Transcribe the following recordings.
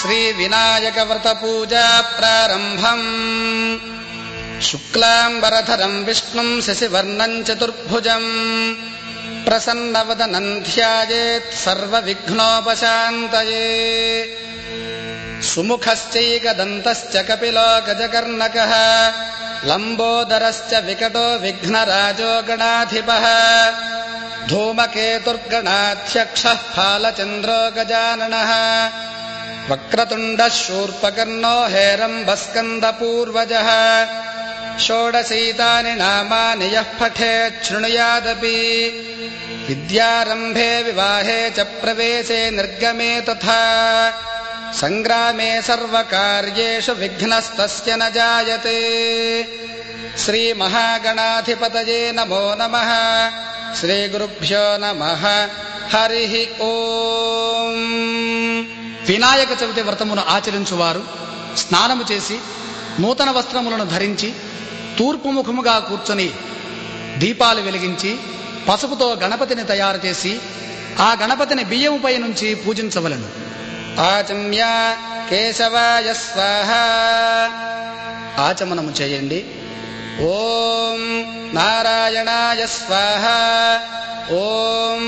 శ్రీ వినాయక వ్రత పూజా ప్రారంభం. శుక్లాంబరధరం విష్ణుం శశివర్ణం చతుర్భుజం ప్రసన్నవదనం ధ్యాయేత్ సర్వవిఘ్నోపశాంతయే. సుముఖశ్చైకదంతశ్చ కపిలో గజకర్ణకః లంబోదరశ్చ వికటో విఘ్నరాజో గణాధిపః ధూమకేతుర్గణాధ్యక్షః ఫాలచంద్రో గజాననః వక్రతుండః శూర్పకర్ణో హేరంబస్కందపూర్వజः. షోడశైతాని నామాని యః పఠేత్ శృణుయాదపి విద్యారంభే వివాహే చ ప్రవేశే నిర్గమే తథా సంగ్రామే సర్వకార్యేషు విఘ్నస్తస్య న జాయతే. శ్రీ మహాగణాధిపతయే నమో నమః. శ్రీ గురుభ్యో నమః. హరి ఓం. వినాయక చవితి వ్రతమును ఆచరించువారు స్నానము చేసి నూతన వస్త్రములను ధరించి తూర్పు ముఖముగా కూర్చొని దీపాలు వెలిగించి పసుపుతో గణపతిని తయారు చేసి ఆ గణపతిని బియ్యముపై నుంచి పూజించవలెను. ఆచమ్య కేశవాయ స్వాహ. ఆచమనము చేయండి. ఓం నారాయణాయ స్వాహ. ఓం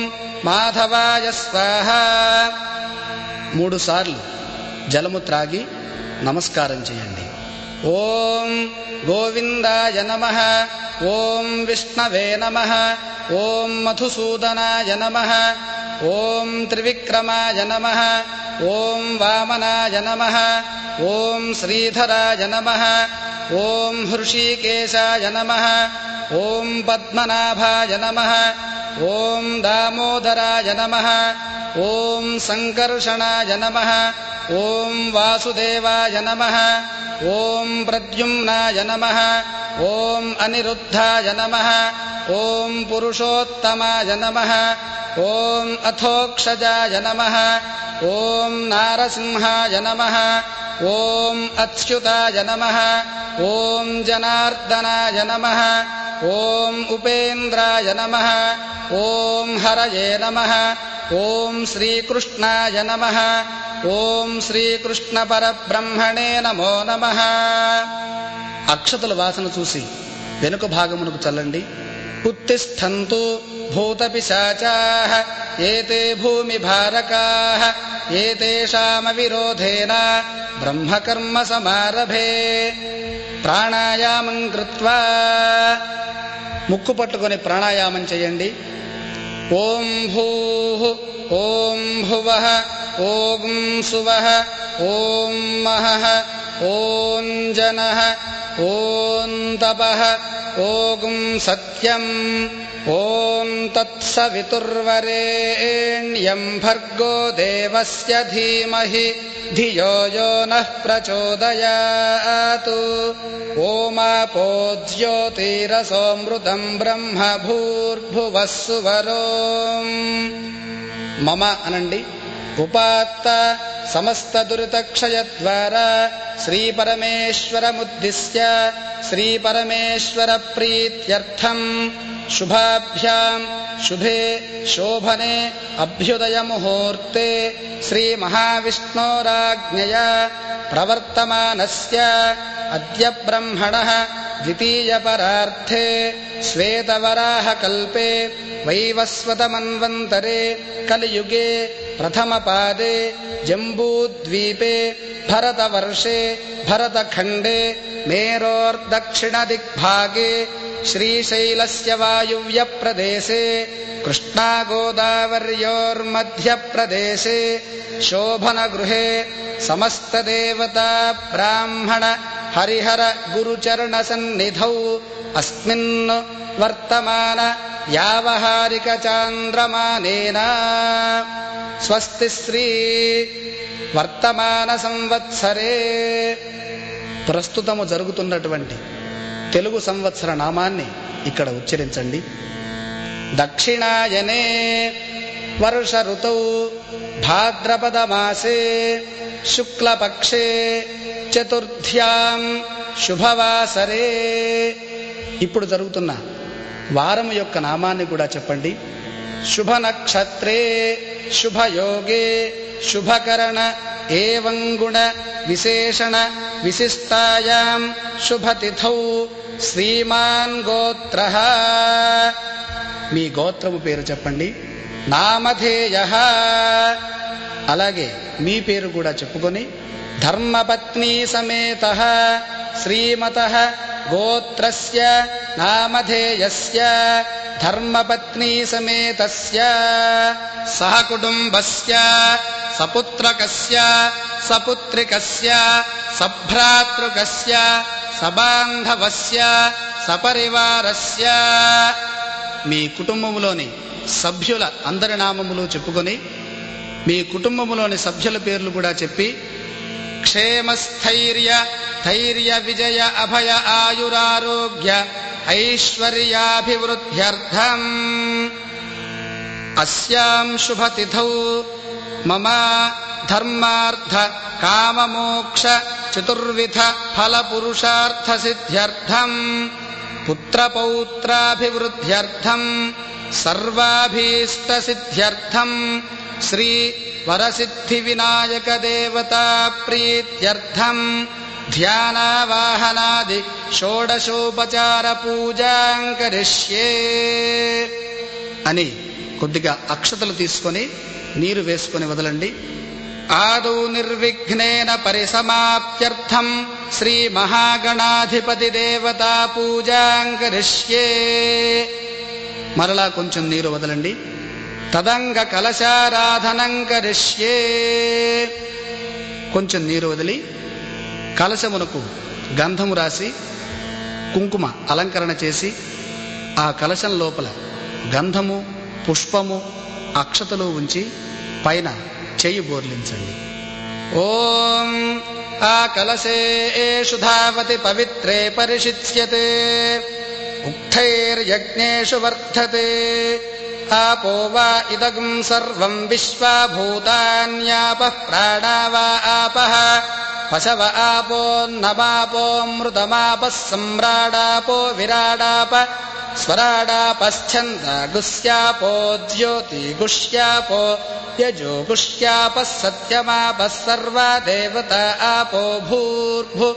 మాధవాయ స్వాహ. 3 సార్లు జలము త్రాగి నమస్కారం చేయండి. ఓం గోవిందాయ నమః. ఓం విష్ణవే నమః. ఓం మధుసూదనాయ నమః. ఓం త్రివిక్రమాయ నమః. ఓం వామనాయ నమః. ఓం శ్రీధరాయ నమః. ఓం హృషీకేశాయ నమః. ఓం పద్మనాభాయ నమః. ఓం దామోదరాయ నమః. ఓం సంకర్షణాయ నమః. ఓం వాసుదేవాయ నమః. ఓం ప్రద్యుమ్నాయ నమః. ఓం అనిరుద్ధాయ నమః. ఓం పురుషోత్తమాయ నమః. ఓం అథోక్షజాయ నమః. ఓం నారసింహాయ నమః. ఓం అచ్యుతాయ నమః. ఓం జనార్దనాయ నమః. ఓం ఉపేంద్రాయ నమః. ఓం హరయే నమః. ఓం శ్రీకృష్ణాయ నమః. ఓం శ్రీకృష్ణ పరబ్రహ్మణే నమో నమః. అక్షతల వాసన చూసి వెనుక భాగమునకు చల్లండి. ఉత్తిష్ఠంతు భూతపిశాచాః ఏతే భూమి భారకాః ఏతేషామవిరోధేన బ్రహ్మకర్మ సమారభే. ప్రాణాయామం కృత్వా ముక్కు పట్టుకొని ప్రాణాయామం చేయండి. ఓం భూః ఓం భువః ఓం సువః ఓం మహః ఓం జనః ఓం తపః ఓం సత్యం ఓం తత్సవితుర్వరేణ్యం భర్గో దేవస్య ధీమహి ధియో యో నః ప్రచోదయాత్. ఓమాపో జ్యోతిరసోమృతం బ్రహ్మ భూర్భువః సువరోం. మమ అనండి. ఉపాత్త సమస్త దురితక్షయద్వారా శ్రీపరమేశ్వరముద్దిశ్య శ్రీపరమేశ్వర ప్రీత్యర్థం శుభాభ్యాం శుభే శోభనే అభ్యుదయ ముహూర్తే శ్రీ మహావిష్ణోరాజ్ఞయా ప్రవర్తమానస్య అద్య బ్రహ్మణః ద్వితీయ పరార్థే శ్వేతవరాహ కల్పే వైవస్వత మన్వంతరే కలియుగే ప్రథమ పాదే జంబూద్వీపే భరతవర్షే భరతఖండే మేరోర్దక్షిణ దిగ్భాగే శ్రీశైలస్య వాయువ్య ప్రదేశే కృష్ణా గోదావర్యోర్మధ్య ప్రదేశే శోభనగృహే సమస్త దేవతా బ్రాహ్మణ హరిహర గురుచరణ సన్నిధౌ అస్మిన్ వర్తమాన యావహారిక చాంద్రమానేన స్వస్తి శ్రీ వర్తమాన సంవత్సరే. ప్రస్తుతము జరుగుతున్నటువంటి తెలుగు సంవత్సర నామాన్ని ఇక్కడ ఉచ్చరించండి. దక్షిణాయనే వర్ష ఋతౌ భాద్రపద మాసే శుక్లపక్షే చతుర్థ్యాం శుభవాసరే. ఇప్పుడు జరుగుతున్న వారము యొక్క నామాన్ని కూడా చెప్పండి. శుభ నక్షత్రే శుభయోగే శుభకరణ ఏవం గుణ విశేషణ విశిష్టాయాం శుభతిథౌ శ్రీమాన్ గోత్రః. మీ గోత్రము పేరు చెప్పండి. నామధేయః, అలాగే మీ పేరు కూడా చెప్పుకొని ధర్మపత్ని సమేతః శ్రీమతః గోత్రస్య నామధేయస్య ధర్మపత్ని సమేతస్య సహకుటుంబస్య సపుత్రకస్య సపుత్రికస్య సభ్రాతృకస్య సబాంధవస్య సపరివారస్య. మీ కుటుంబములోని సభ్యుల అందరి నామములు చెప్పుకొని మీ కుటుంబములోని సభ్యుల పేర్లు కూడా చెప్పి క్షేమస్థైర్య ధైర్య విజయ అభయ ఆయురారోగ్య ఐశ్వర్యాభివృద్ధ్యర్థం అస్యాం శుభతిథౌ మమ ధర్మార్థ కామమోక్ష చతుర్విధ ఫలపురుషార్థ సిద్ధ్యర్థం పుత్రపౌత్రాభివృద్ధ్యర్థం సర్వాభీష్ట సిద్ధ్యర్థం శ్రీ వరసిద్ధి వినాయక దేవతా ప్రీత్యర్థం ధ్యానావాహనాది షోడశోపచార పూజాం కరిష్యే అని కొద్దిగా అక్షతలు తీసుకొని నీరు వేసుకొని వదలండి. ఆదౌ నిర్విఘ్నేన పరిసమాప్త్యర్థం శ్రీ మహాగణాధిపతి దేవతా పూజాం కరిష్యే. మరలా కొంచెం నీరు వదలండి. తదంగ కలశారాధనం కరిష్యే. కొంచెం నీరు వదిలి కలశమునకు గంధము రాసి కుంకుమ అలంకరణ చేసి ఆ కలశం లోపల గంధము పుష్పము అక్షతలు ఉంచి పైన చెయ్యి బోర్లించండి. ఓం ఆ కలశేషు ధావతి పవిత్రే పరిషిచ్యతే ఉక్తైర్యజ్ఞేషు వర్ధతే ఆపో వా ఇదగం సర్వం విశ్వా భూతాన్యాపః ప్రాణా వా ఆపః పశవ ఆపోన్నమాపోమృతమాపః సమ్రాడాపో విరాడాప స్వరాడాపశ్చందాగుస్యాపో జ్యోతిగుష్యాపో యజోగుష్యాపః సత్యమాపః సర్వా దేవతా ఆపో భూర్భు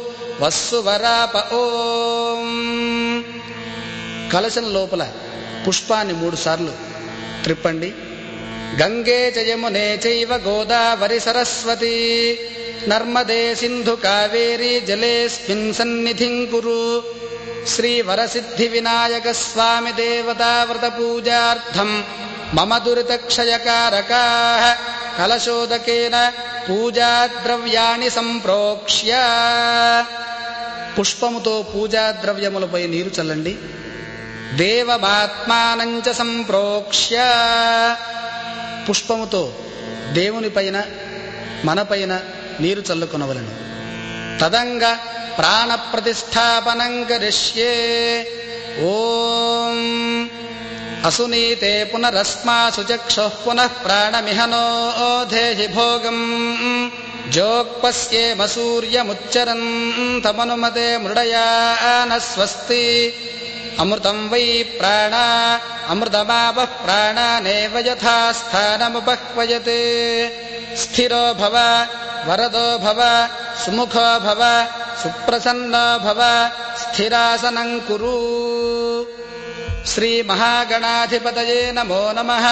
వస్సువరాప. ఓం. కలశం లోపల పుష్పాన్ని 3 సార్లు త్రిప్పండి. గంగే చ యమునే చైవ గోదావరి సరస్వతి నర్మదే సింధు కావేరీ జలేస్మిన్ సన్నిధిం కురు. శ్రీ వరసిద్ధి వినాయక స్వామి దేవతా వ్రత పూజార్థం మమ దురితక్షయకారకాః కలశోదకేన పూజాద్రవ్యాణి సంప్రోక్ష్య. పుష్పముతో పూజాద్రవ్యములపై నీరు చల్లండి. దేవమాత్మానంచ సంప్రోక్ష్య. పుష్పముతో దేవుని పైన మనపైన నీరు చల్లుకొనవలను. తదంగ ప్రాణ ప్రతిష్టాపనం కరిష్యే. ఓం. అసునీతే పునరస్మాసు చక్షుః పునః ప్రాణమిహనో దేహి భోగం జోక్పస్యేమ సూర్యముచ్చరంతమనుమతే మృడయాన స్వస్తి. అమృతం వై ప్రాణ అమృతమాపః ప్రాణానేవ యథా స్థానముపహ్వయతే. స్థిరో భవ వరదో భవ సుముఖో భవ సుప్రసన్నో భవ స్థిరాసనం కురు. శ్రీ మహాగణాధిపతయే నమో నమః.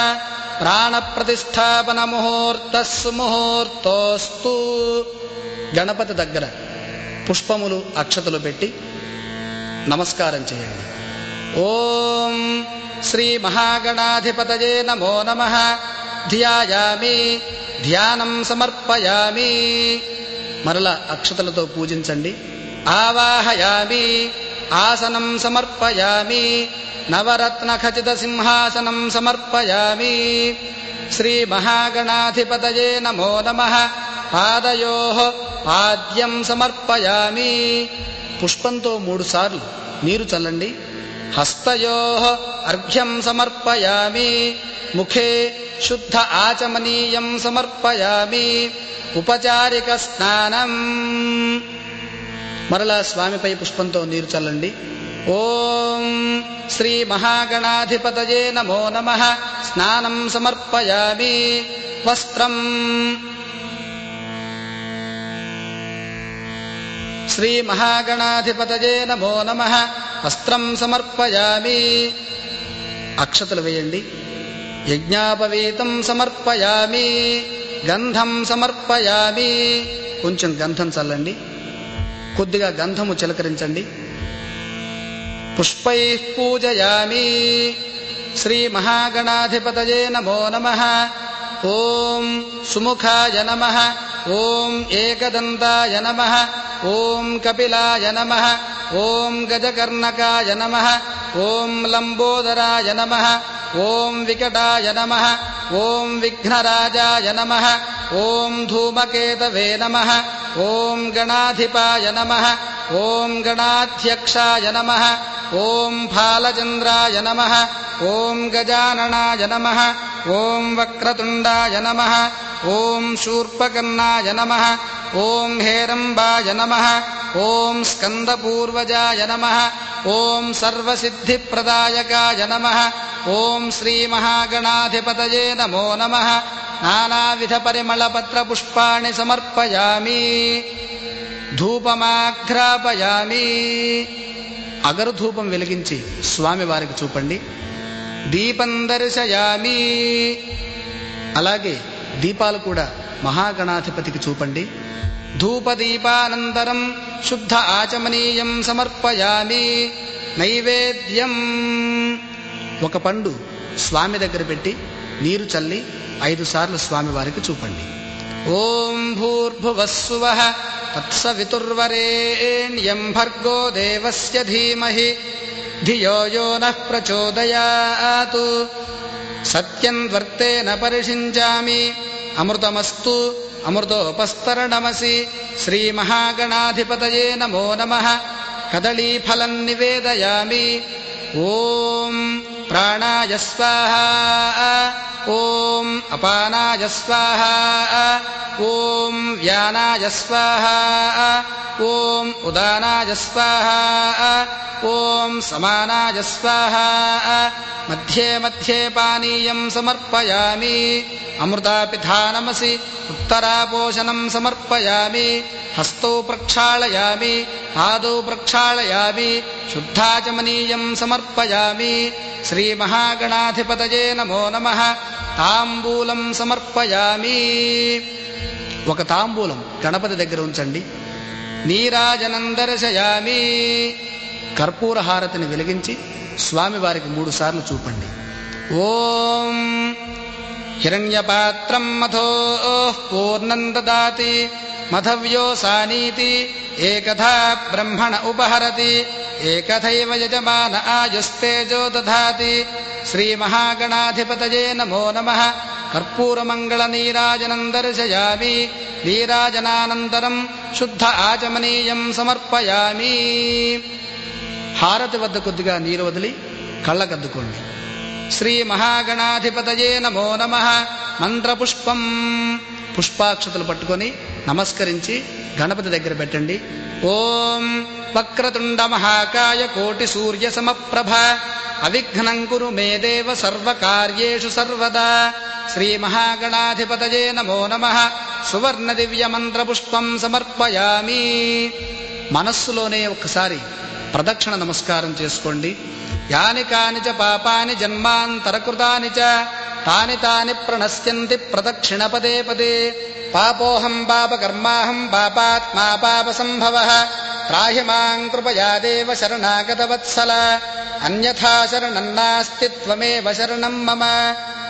ప్రాణప్రతిష్టాపన ముహూర్తః సుముహూర్తోస్తు. గణపతి దగ్గర పుష్పములు అక్షతలు పెట్టి నమస్కారం చేయండి. ఓం శ్రీ మహాగణాధిపతయే నమో నమః. ధ్యాయామి ధ్యానం సమర్పయామి. మరల అక్షతలతో పూజించండి. ఆవాహయామి ఆసనం సమర్పయామి. నవరత్న ఖచిత సింహాసనం సమర్పయామి. శ్రీ మహాగణాధిపతయే నమో నమః. పాదయోః పాద్యం సమర్పయామి. పుష్పంతో 3 సార్లు నీరు చల్లండి. హస్తయోః అర్ఘ్యం సమర్పయామి. ముఖే శుద్ధ ఆచమనీయం సమర్పయామి. ఉపచారిక స్నానం. మరలా స్వామిపై పుష్పంతో నీరు చల్లండి. ఓం శ్రీ మహాగణాధిపతయే నమో నమః. స్నానం సమర్పయామి. వస్త్రం శ్రీమహాగణాధిపతయే నమో నమః. వస్త్రం సమర్పయామి. అక్షతలు వేయండి. యజ్ఞాపవీతం సమర్పయామి. గంధం సమర్పయామి. కొంచెం గంధం చల్లండి. కొద్దిగా గంధము చిలకరించండి. పుష్పైః పూజయామి. శ్రీమహాగణాధిపతయే నమో నమః. ఓం సుముఖాయ నమః. ఓం ఏకదంతాయ నమః. ఓం కపిలాయ నమః. ఓం గజకర్ణకాయ నమః. ఓం లంబోదరాయ నమః. ఓం వికటాయ నమః. ఓం విఘ్నరాజాయ నమః. ఓం ధూమకేతవే నమః. ఓం గణాధిపాయ నమః. ఓం గణాధ్యక్షాయ నమః. ఓం ఫాలచంద్రాయ నమః. ఓం గజాననాయ నమః. ఓం వక్రతుండాయ నమః. ఓం శూర్పకర్ణాయ నమః. ఓం హేరంబాయ నమః. ఓం స్కందపూర్వజాయ నమః. ఓం సర్వసిద్ధిప్రదాయకాయ నమః. ఓం శ్రీమహాగణాధిపతయే నమో నమః. నానావిధ పరిమళపత్ర పుష్పాణి సమర్పయామి. ధూపమాఘ్రాపయామి. అగరు ధూపం వెలిగించి స్వామి వారికి చూపండి. దీపం దర్శయామి. అలాగే దీపాలు కూడా మహాగణాధిపతికి చూపండి. ధూపదీపానంతరం శుద్ధ ఆచమనీయం సమర్పయామి. నైవేద్యం. ఒక పండు స్వామి దగ్గర పెట్టి నీరు చల్లి 5 సార్లు స్వామి వారికి చూపండి. ఓం భూర్భువస్సువః తత్సవితుర్వరేణ్యం భర్గో దేవస్య ధీమహి ధియో యో నః ప్రచోదయాత్. సత్యం వర్తేన పరిషించామి. అమృతమస్తు అమృతోపస్తరణమసి. శ్రీమహాగణాధిపతయే నమో నమః. కదళీఫలం నివేదయామి. ఓం ప్రాణాయ స్వాహా. ఓం అపానాయ స్వాహా. ఓం వ్యానాయ స్వాహా. ఓం ఉదానాయ స్వాహా. ఓం సమానాయ స్వాహా. మధ్యే మధ్యే పానీయం సమర్పయామి. అమృతాపిధానమసి. ఉత్తరాపోషణం సమర్పయామి. హస్తౌ ప్రక్షాళయామి. పాదౌ ప్రక్షాళయామి. శుద్ధాచమనీయం సమర్పయామి. శ్రీమహాగణాధిపతయే నమో నమః. తాంబూలం సమర్పయామి. ఒక తాంబూలం గణపతి దగ్గర ఉంచండి. నీరాజనం దర్శయామి. కర్పూర హారతిని వెలిగించి స్వామివారికి 3 సార్లు చూపండి. ఓం హిరణ్యపాత్రం మధో పూర్ణం దదాతి. మధవ్యోసానీతి ఏకథా బ్రహ్మణ ఉపహరతి. ఏకథైవ యజమాన ఆయుస్తేజో దధాతి. శ్రీమహాగణాధిపతయే నమో నమః. కర్పూరమంగళ నీరాజనం దర్శయామి. నీరాజనానంతరం శుద్ధ ఆచమనీయం సమర్పయామి. హారతి వద్ద కొద్దిగా నీరు వదిలి కళ్ళకద్దుకోండి. శ్రీమహాగణాధిపతయే నమో నమః. మంత్రపుష్పం. పుష్పాక్షతలు పట్టుకొని నమస్కరించి గణపతి దగ్గర పెట్టండి. ఓం వక్రతుండ మహాకాయ కోటి సూర్య సమప్రభ. అవిఘ్నం కురు మే దేవ సర్వకార్యేషు సర్వదా. శ్రీమహాగణాధిపతయే నమో నమః. సువర్ణ దివ్య మంత్రపుష్పం సమర్పయామి. మనస్సులోనే ఒక్కసారి ప్రదక్షిణ నమస్కారం చేసుకోండి. యాని కాని చ పాపాని జన్మాంతరకృతాని చ తాని తాని ప్రణశ్యంతి ప్రదక్షిణ పదే పదే. పాపోహం పాపకర్మాహం పాపాత్మా పాపసంభవః. త్రాహి మాం కృపయా దేవ శరణాగతవత్సల. అన్యథా శరణం నాస్తి త్వమేవ శరణం మమ.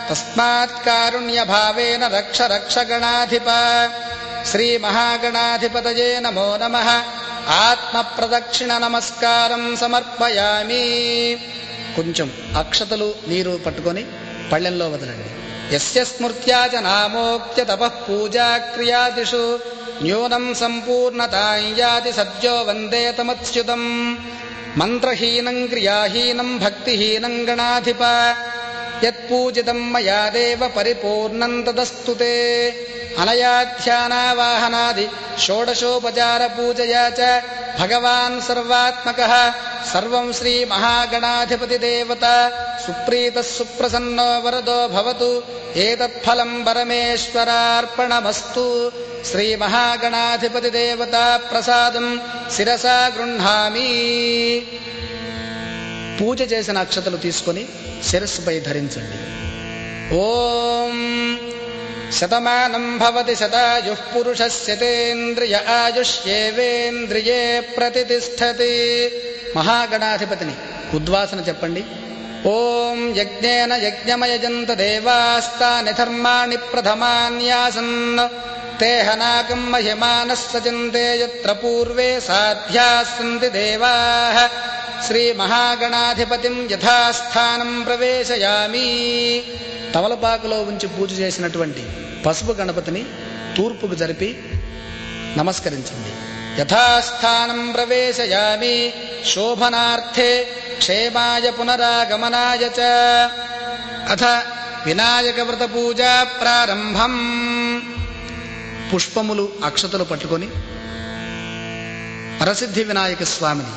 తస్మాత్ కారుణ్యభావేన రక్ష రక్ష గణాధిప. శ్రీమహాగణాధిపతయే నమో నమః. ఆత్మ ప్రదక్షిణ నమస్కారం సమర్పయామి. కొంచెం అక్షతలు నీరు పట్టుకొని పళ్ళెంలో వదలండి. యస్య స్మృత్యా చ నామోక్త్య తపః పూజా క్రియాదిషు న్యూనం సంపూర్ణతాం యాతి సద్యో వందే తమచ్యుతం. మంత్రహీనం క్రియాహీనం భక్తిహీనం గణాధిప. యత్పూజితం మయా దేవ పరిపూర్ణం తదస్తు తే. అనయా ధ్యానావాహనాది షోడశోపచార పూజయా చ భగవాన్ సర్వాత్మకః సర్వం శ్రీ మహాగణాధిపతి దేవత సుప్రీతః సుప్రసన్నో వరదో భవతు. ఏతత్ఫలం పరమేశ్వరార్పణమస్తు. శ్రీ మహాగణాధిపతి దేవత ప్రసాదం శిరసా గృహ్ణామి. పూజ చేసిన అక్షతలు తీసుకొని శిరస్సుపై ధరించండి. ఓం శతమానం భవతి శతాయుః పురుషస్యతేంద్రియ ఆయుష్యేవేంద్రియే ప్రతిష్టతి. మహాగణాధిపతిని ఉద్వాసన చెప్పండి. ఓం యజ్ఞేన యజ్ఞమయజంత దేవాస్తాని ధర్మాణి ప్రథమాన్యాసన్ తేహనాకం మహిమానః సజంతే యత్ర పూర్వే సాధ్యాః సంతి దేవాః. శ్రీ మహాగణాధిపతిం యథాస్థానం ప్రవేశయామి. తమలపాకులో ఉంచి పూజ చేసినటువంటి పసుపు గణపతిని తూర్పుకు జరిపి నమస్కరించండి. యథాస్థానం ప్రవేశయామి శోభనార్థే క్షేమాయ పునరాగమనాయ చ. అథ వినాయక వ్రత పూజా ప్రారంభం. పుష్పములు అక్షతలు పట్టుకొని వరసిద్ధి వినాయక స్వామిని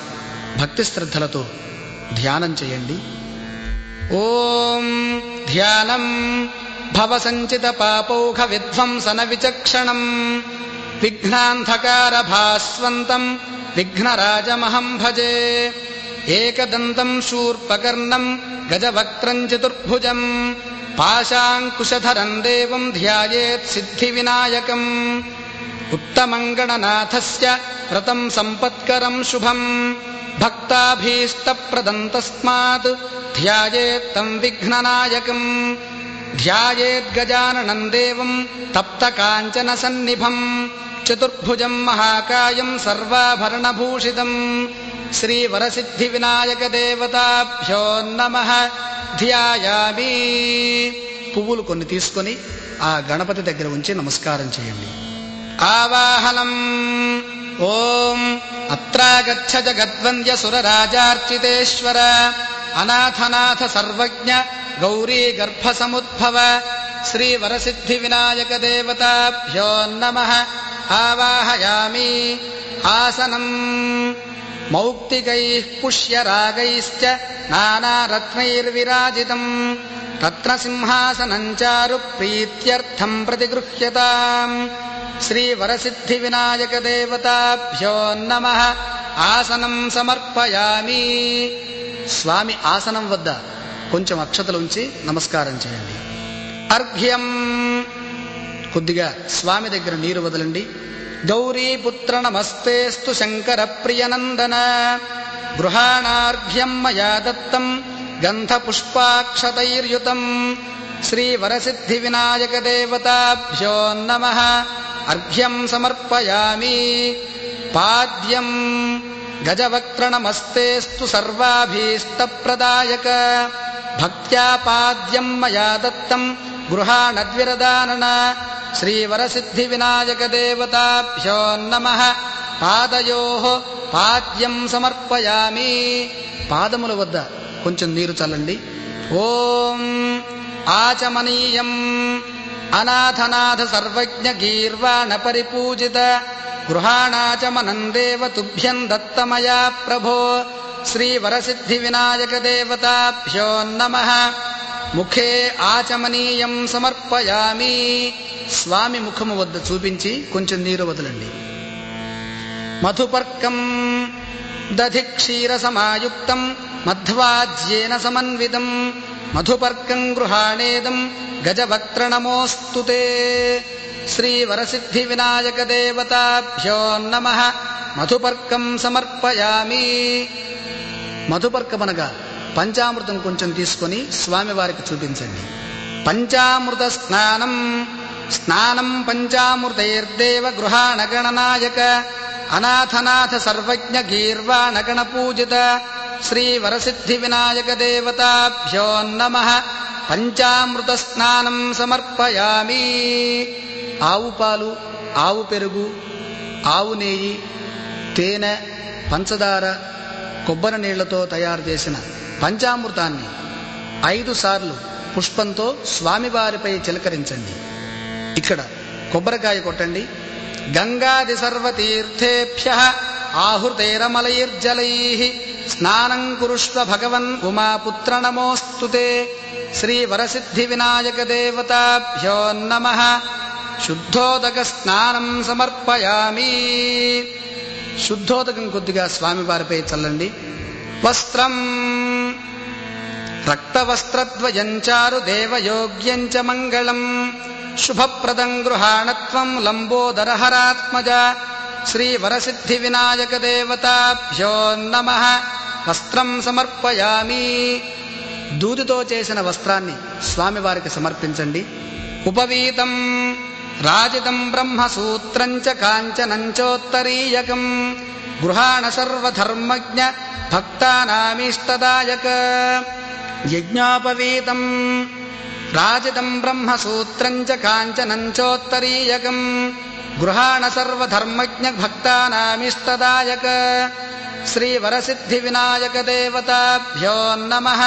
భక్తి శ్రద్ధలతో ధ్యానం చేయండి. ఓం ధ్యానం భవ సంచిత పాపౌఘ విధ్వంసన విచక్షణం విఘ్నాంధకార భాస్వంతం విఘ్నరాజమహం భజే. ఏకదంతం శూర్పకర్ణం గజవక్త్రం చతుర్భుజం పాశాంకుశధరం దేవం ధ్యాయేత్ సిద్ధి వినాయకం. ఉత్తమం గణనాథస్య వ్రతం సంపత్కరం శుభం భక్తాభీష్టప్రదం తస్మాత్ ధ్యాయేత్ తం విఘ్ననాయకం. ధ్యాయేత్ గజాననం దేవం తప్త కాంచన సన్నిభం చతుర్భుజం మహాకాయం సర్వాభరణభూషితం. శ్రీ వరసిద్ధి వినాయక దేవతాభ్యో నమః. ధ్యాయామి. పువ్వులు కొన్ని తీసుకొని ఆ గణపతి దగ్గర ఉంచి నమస్కారం చేయండి. ఆవాహనం. ఓం అత్రాగచ్చ జగద్వంద్య సురరాజార్చితేశ్వర అనాథనాథ సర్వజ్ఞ గౌరీ గర్భసముద్భవ. శ్రీ వరసిద్ధి వినాయక దేవతాభ్యో నమః. ఆవాహయామి. ఆసనం. మౌక్తికైః పుష్యరాగైశ్చ నానారత్నైర్విరాజితం రత్నసింహాసనం చారు ప్రీత్యర్థం ప్రతిగృహ్యతాం. శ్రీ వరసిద్ధి వినాయక దేవతాభ్యో నమః. ఆసనం సమర్పయామి. స్వామి ఆసనం వద్ద కొంచెం అక్షతలు ఉంచి నమస్కారం చేయండి. అర్ఘ్యం. కొద్దిగా స్వామి దగ్గర నీరు వదలండి. గౌరీపుత్ర నమస్తేస్తు శంకర ప్రియనందన. గృహాణార్ఘ్యం మయా దత్తం గంధపుష్పాక్షతైర్యుతం. శ్రీ వరసిద్ధి వినాయక దేవతాభ్యో నమః. అర్ఘ్యం సమర్పయామి. పాద్యం. గజవక్త్ర నమస్తేస్తు సర్వాభీష్టప్రదాయక. భక్త్యా పాద్యం మయా దత్తం గృహాణద్విరదానన. శ్రీ వరసిద్ధి వినాయక దేవతాభ్యో నమః. పాదయోః పాద్యం సమర్పయామి. పాదముల వద్ద కొంచెం నీరు చల్లండి. ఓం ఆచమనీయం. అనాథనాథ సర్వజ్ఞ గీర్వాణ పరిపూజిత గృహాణాచమనం దేవ తుభ్యం దత్తమయా ప్రభో. శ్రీ వరసిద్ధి వినాయక దేవతాభ్యో నమః. ముఖే ఆచమనీయం సమర్పయామి. స్వామి ముఖము వద్ద చూపించి కొంచెం నీరు వదలండి. మధుపర్కం. దధి క్షీర సమాయుక్తం మధ్వాజ్యేన సమన్వితం మధుపర్కం గృహాణేదం గజవక్త్ర నమోస్తు తే. శ్రీ వరసిద్ధి వినాయక దేవతాభ్యో నమః. మధుపర్కం సమర్పయామి. మధుపర్కమనగా పంచామృతం కొంచెం తీసుకొని స్వామివారికి చూపించండి. పంచామృత స్నానం. స్నానం పంచామృతైర్దేవ గృహాణ గణనాయక అనాథనాథ సర్వజ్ఞ గీర్వాణ గణపూజిత. శ్రీ వరసిద్ధి వినాయక దేవతాభ్యో నమః. పంచామృత స్నానం సమర్పయామి. ఆవు పాలు, ఆవు పెరుగు, ఆవు నెయ్యి, తేనె, పంచదార, కొబ్బరి నీళ్లతో తయారు చేసిన పంచామృతాన్ని 5 సార్లు పుష్పంతో స్వామివారిపై చిలకరించండి. ఇక్కడ కొబ్బరికాయ కొట్టండి. గంగాది సర్వతీర్థేభ్యః ఆహృతైరమలైర్జలైః స్నానం కురుష్వ భగవన్ ఉమాపుత్ర నమోస్తుతే. శ్రీ వరసిద్ధి వినాయక దేవతాభ్యో నమః. శుద్ధోదక స్నానం సమర్పయామి. శుద్ధోదకం కొద్దిగా స్వామివారిపై చల్లండి. వస్త్రం రక్తవస్త్రద్వయం చారు దేవయోగ్యం చ మంగళం శుభప్రదం గృహాణత్వం లంబోదరహరాత్మజ. శ్రీ వరసిద్ధి వినాయక దేవతాభ్యో నమః. వస్త్రం సమర్పయామి. దూదితో చేసిన వస్త్రాన్ని స్వామివారికి సమర్పించండి. ఉపవీతం రాజితం బ్రహ్మసూత్రం చ కాంచనం చోత్తరీయకం గృహాణ సర్వధర్మజ్ఞ భక్తానామీష్టదాయక. యజ్ఞోపవీతం రాజితం బ్రహ్మసూత్రం చ కాంచనం చోత్తరీయకం గృహాణ సర్వధర్మజ్ఞ భక్తానామీష్టదాయక. శ్రీ వరసిద్ధి వినాయక దేవతాభ్యో నమః.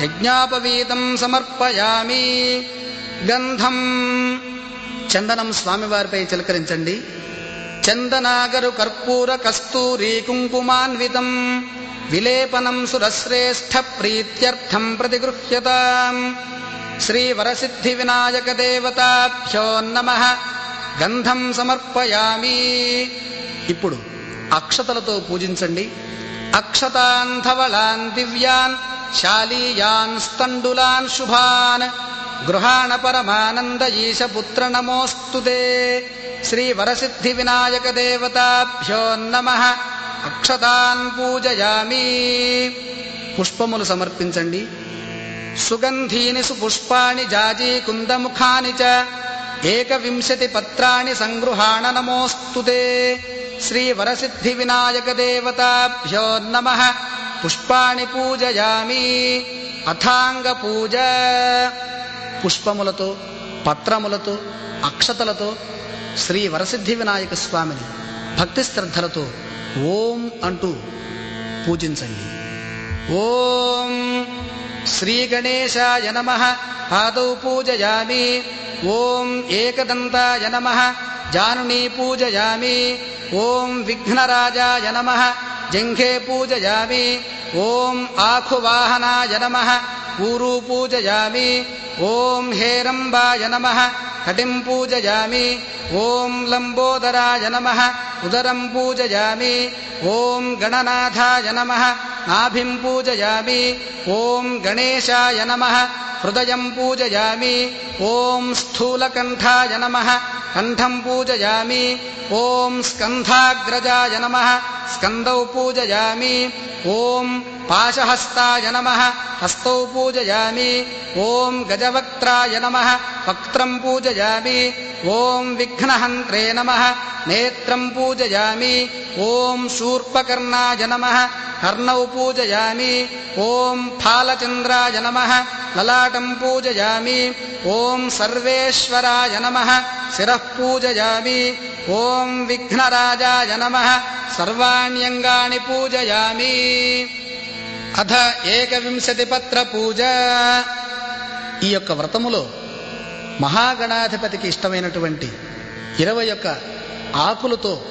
యజ్ఞోపవీతం సమర్పయామి. గంధం చందనం స్వామివారిపై చిలకరించండి. చందనాగరు కర్పూర కస్తూరీ కుంకుమాన్వితం విలేపనం సురశ్రేష్ఠ ప్రీత్యర్థం ప్రతిగృహ్యతాం. శ్రీ వరసిద్ధి వినాయక దేవతాభ్యో నమః. గంధం సమర్పయామి. ఇప్పుడు అక్షతలతో పూజించండి. అక్షతాన్ ధవళాన్ దివ్యాన్ శాలీయాన్ స్థండులాన్ శుభాన్ గృహాణ పరమానంద ఈశపుత్ర నమోస్తుతే. శ్రీ వరసిద్ధి వినాయక దేవతాభ్యో నమః. అక్షతాన్ పూజయామి. పుష్పములు సమర్పించండి. సుగంధీని సుపుష్పాణి జాజీ కుందముఖాని చ 21 పత్రాణి సంగృహాణ నమోస్తుతే. శ్రీ వరసిద్ధి వినాయక దేవతాభ్యో నమః. పుష్పాణి పూజయామి. అథాంగ పూజ పుష్పములతో పత్రములతో అక్షతలతో శ్రీ వరసిద్ధి వినాయక స్వామిని భక్తి శ్రద్ధలతో ఓం అంటూ పూజించండి. ఓం శ్రీ గణేశాయ నమః. పాదౌ పూజయామి. ఓం ఏకదంతాయ నమః. జానునీ పూజయామి. ఓం విఘ్నరాజాయ నమః. జంఘే పూజయామి. ఓం ఆఖువాహనాయ నమః. ఊరు పూజయామి. ఓం హేరంబాయ నమః. కటిం పూజయామి. ఓం లంబోదరాయ నమః. ఉదరం పూజయామి. ఓం గణనాథాయ నమః. నాభిం పూజయామి. ఓం గణేశాయ నమః. హృదయం పూజయామి. ఓం స్థూలకంఠాయ నమః. కంఠం పూజయామి. ఓం స్కంధాగ్రజాయ నమః. స్కందౌ పూజయామి. ఓం పాశహస్తాయ నమః. హస్తౌ పూజయామి. ఓం గజవక్త్రాయ నమః. వక్త్రం పూజయామి. ఓం విఘ్నహంత్రే నమః. నేత్రం పూజయామి. ఓం శూర్పకర్ణాయ నమః. కర్ణౌ పూజయామి. ఓం ఫాలచంద్రాయ నమః. లలాటం పూజయామి. ఓం సర్వేశ్వరాయ నమః. శిరః పూజయామి. ఓం విఘ్నరాజాయ నమః. సర్వాణ్యంగాని పూజయామి. అథ 21 పత్ర పూజ. ఈ యొక్క వ్రతములో మహాగణాధిపతికి ఇష్టమైనటువంటి 21 ఆకులతో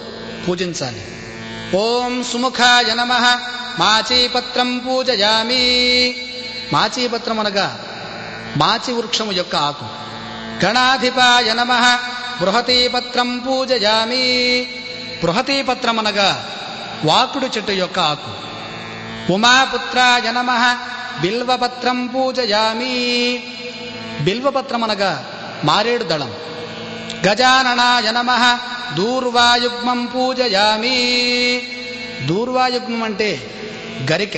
పూజించాలి. ఓం సుముఖాయ నమః. మాచీపత్రం పూజయామి. మాచీపత్రం అనగా మాచి వృక్షము యొక్క ఆకు. గణాధిపాయ నమః. బృహతీపత్రం పూజయామి. బృహతీపత్రం అనగా వాకుడు చెట్టు యొక్క ఆకు. ఉమాపుత్రాయ నమః. బిల్వపత్రం పూజయామి. బిల్వపత్రం అనగా మారేడు దళం. గజాననాయ నమః. దూర్వాయుగ్మం పూజయామి. దూర్వాయుగ్మం అంటే గరిక.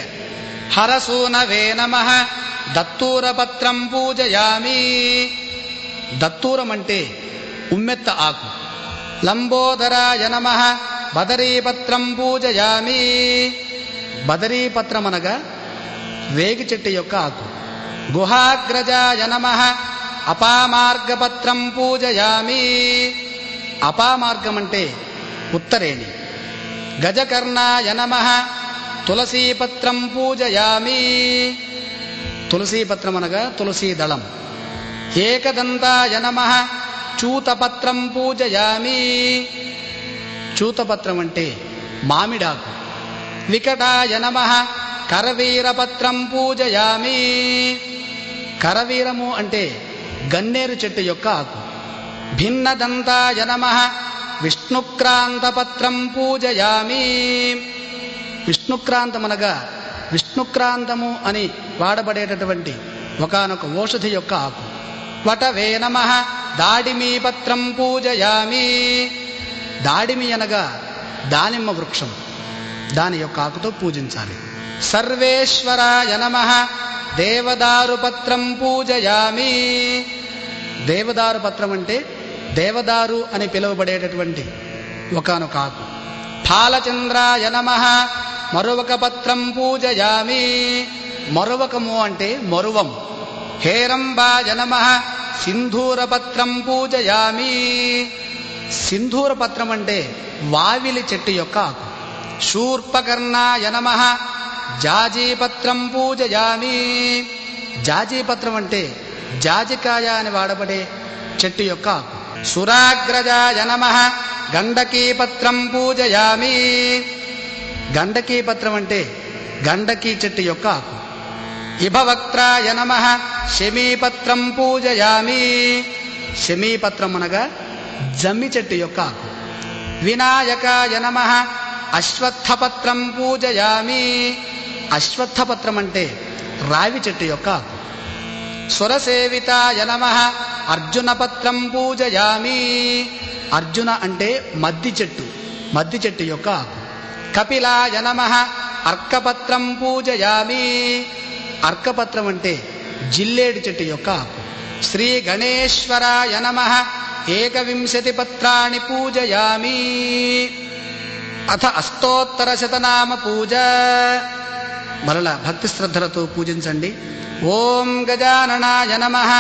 హరసూనవే నమః. దత్తూరపత్రం పూజయామి. దత్తూరం అంటే ఉమ్మెత్త ఆకు. లంబోదరాయ నమః. బదరీపత్రం పూజయామి. బదరీపత్రం అనగా రేగి చెట్టు యొక్క ఆకు. గుహాగ్రజాయ నమః. అపామార్గపత్రం పూజయామి. అపామార్గం అంటే ఉత్తరేణి. గజకర్ణాయ నమః. తులసీపత్రం పూజయామి. తులసీపత్రం అనగా తులసీ దళం. ఏకదంతాయ నమః చూతపత్రం పూజయామి. చూతపత్రం అంటే మామిడాకు. వికటాయ నమః కరవీరపత్రం పూజయామి. కరవీరము అంటే గన్నేరు చెట్టు యొక్క ఆకు. భిన్నదంతాయ నమః విష్ణుక్రాంతపత్రం పూజయామి. విష్ణుక్రాంతమనగా విష్ణుక్రాంతము అని వాడబడేటటువంటి ఒకానొక ఓషధి యొక్క ఆకు. వటవే నమః దాడిమీపత్రం పూజయామి. దాడిమి అనగా దానిమ్మ వృక్షం, దాని యొక్క ఆకుతో పూజించాలి. సర్వేశ్వరాయ నమః దేవదారుపత్రం పూజయామి. దేవదారు పత్రం అంటే దేవదారు అని పిలువబడేటటువంటి ఒకానొక ఆకు. ఫాలచంద్రాయ నమః మరువక పత్రం పూజయామి. మరువకము అంటే మరువం. హేరంబాయ నమః సింధూరపత్రం పూజయామి. సింధూరపత్రం అంటే వావిలి చెట్టు యొక్క ఆకు. శూర్పకర్ణాయ నమః జాజీపత్రం పూజయామి. జాజీపత్రం అంటే జాజికాయ అని వాడబడే చెట్టు యొక్క ఆకు. సురాగ్రజాయ నమః గండకీపత్రం పూజయామి. గండకీపత్రం అంటే గండకీ చెట్టు యొక్క ఆకు. ఇభవక్త్రాయ నమః శమీపత్రం పూజయామి. శమీపత్రం అనగా జమ్మి చెట్టు యొక్క ఆకు. వినాయకాయ నమః అశ్వత్థపత్రం పూజయామి. అశ్వత్థపత్రం అంటే రావి చెట్టు యొక్క ఆకు. సురసేవితాయ నమః అర్జునపత్రం పూజయామి. అర్జున అంటే మద్ది చెట్టు యొక్క ఆకు. కపిలాయ నమః అర్కపత్రం పూజయామి. అర్కపత్రం అంటే జిల్లేడు చెట్టు యొక్క ఆకు. శ్రీ గణేశ్వరాయ నమః ఏకవింశతి పత్రాణి పూజయామి. అథ అష్టోత్తర శతనామ పూజ. మరలా భక్తి శ్రద్ధలతో పూజించండి. ఓం గజాననాయ నమః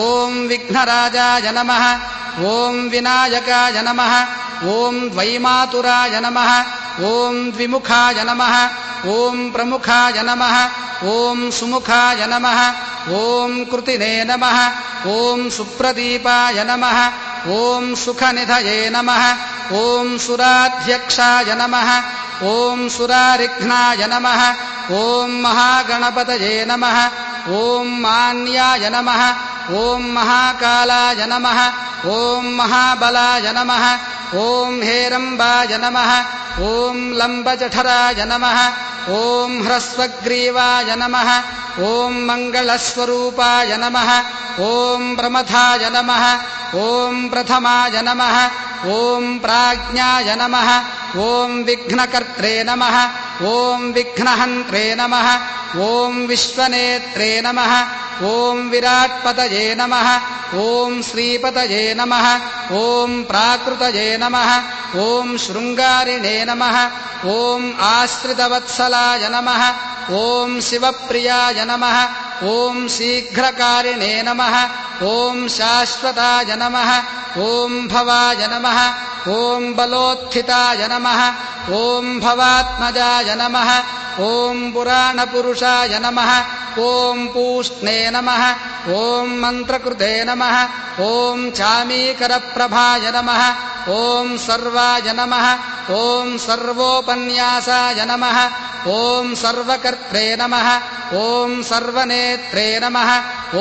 ఓం విఘ్నరాజాయ నమః ఓం వినాయకాయ నమః ఓం ద్వైమాతురాయ నమః ఓం ద్విముఖాయ నమః ఓం ప్రముఖాయ నమః ఓం సుముఖాయ నమః ఓం కృతినే నమః ఓం సుప్రదీపాయ నమః ఓం సుఖనిధయే నమః ఓం సురాధ్యక్షాయ నమః ఓం సురారిఘ్నాయ నమః ఓం మహాగణపతయే నమః ఓం మాన్యాయ నమః ఓం మహాకాలాయ నమః ఓం మహాబలాయ నమః ఓం హేరంబాయ నమః ఓం లంబజఠరాయ నమః ఓం హ్రస్వగ్రీవాయ నమః ఓం మంగళస్వరూపాయ నమః ఓం ప్రమథాయ నమః ఓం ప్రథమాయ నమః ఓం ప్రాజ్ఞాయ నమః ఓం విఘ్నకర్త్రే నమః ఓం విఘ్నహంత్రే నమః ఓం విశ్వనేత్రే నమః ఓం విరాట్పతయే నమః ఓం శ్రీపతయే నమః ఓం ప్రాకృతయే నమః ఓం శృంగారిణే నమః ఓం ఆశ్రితవత్సలాయ నమః ఓం శివప్రియాయ నమః ఓం శీఘ్రకారిణే నమః ఓం శాశ్వతాయ నమః ఓం భవాయ నమః ఓం బలోత్థితాయ నమః ఓం భవాత్మజాయ నమః ఓం పురాణపురుషాయ నమః ఓం పూష్ణే నమః ఓం మంత్రకృతే నమః ఓం చామీకరప్రభాయ నమః ఓం సర్వాయ నమః ఓం సర్వోపన్యాసాయ నమః ఓం సర్వకర్త్రే నమః ఓం సర్వనేత్రే నమః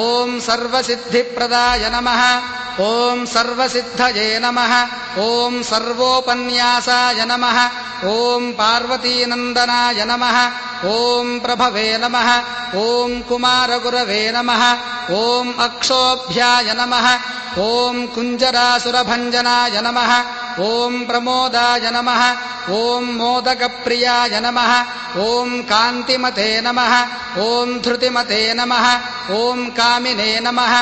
ఓం సర్వసిద్ధిప్రదాయ నమః ఓం సర్వసిద్ధయే నమః ఓం సర్వోపన్యాసాయ నమః ఓం పార్వతీనందనాయ నమః ఓం ప్రభవే నమః ఓం కుమారగురవే నమః ఓం అక్షోభ్యాయ నమః ఓం కుంజరాసురభంజనాయ నమః ఓం ప్రమోదాయ నమః ఓం మోదకప్రియాయ నమః ఓం కాంతిమతే నమః ఓం ధృతిమతే నమః ఓం కామినే నమః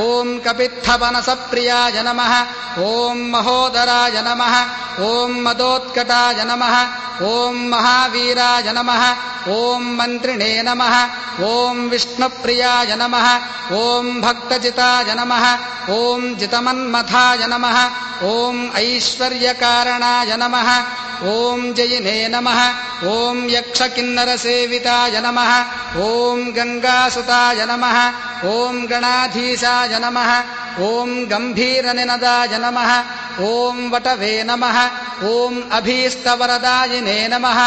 ఓం కపిత్థవనసప్రియాయ నమః ఓం మహోదరాయ నమః ఓం మదోత్కటాయ నమః ఓం మహావీరాయ నమః ఓం మంత్రిణే నమః ఓం విష్ణుప్రియాయ నమః ఓం భక్తజితాయ నమః ఓం జితమన్మథాయ నమః ఓం ఐశ్వర్యకారణాయ నమః ఓం జయినే నమః ఓం యక్షకిన్నరసేవితాయ నమః ఓం గంగాసుతాయ నమః ఓం గణాధీశాయ నమః ఓం గంభీరనినదాయ నమః ఓం వటవే నమః ఓం అభీష్టవరదాయినే నమః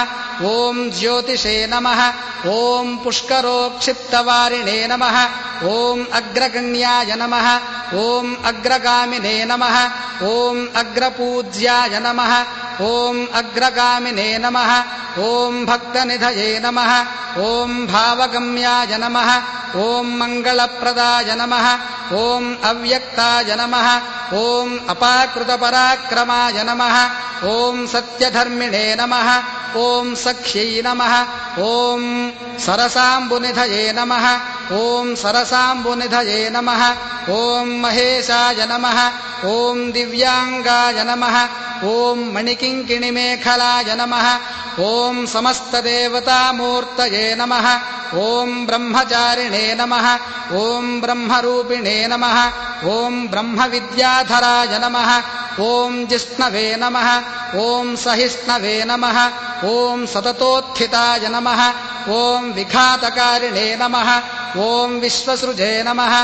ఓం జ్యోతిషే నమః ఓం పుష్కరోక్షిప్తవారిణే నమః ఓం అగ్రగణ్యాయ నమః ఓం అగ్రగామినే నమః ఓం అగ్రపూజ్యాయ నమః ఓం అగ్రగామినే నమః ఓం భక్తనిధయే నమః ఓం భావగమ్యాయ నమః ఓం మంగళప్రదాయ నమః ఓం అవ్యక్తాయ నమః ఓం అపాకృతపరాక్రమాయ నమః ఓం సత్యధర్మిణే నమః ఓం సఖ్యై నమః ఓం సరసాంబునిధయే నమః ఓం సరసాంబునిధయే నమః ఓం మహేశాయ నమః ఓం దివ్యాంగాయ నమః ఓం మణికింకిణిమేఖలాయ నమః ఓం సమస్తదేవతామూర్తయే నమః ఓం బ్రహ్మచారిణే నమః ఓం బ్రహ్మరూపిణే నమః ఓం బ్రహ్మవిద్యాధరాయ నమః ఓం జిష్ణవే నమః ఓం సహిష్ణవే నమః ఓం సతతోత్థితాయ నమః ఓం విఘాతకారిణే నమః ఓం విశ్వసృజే నమః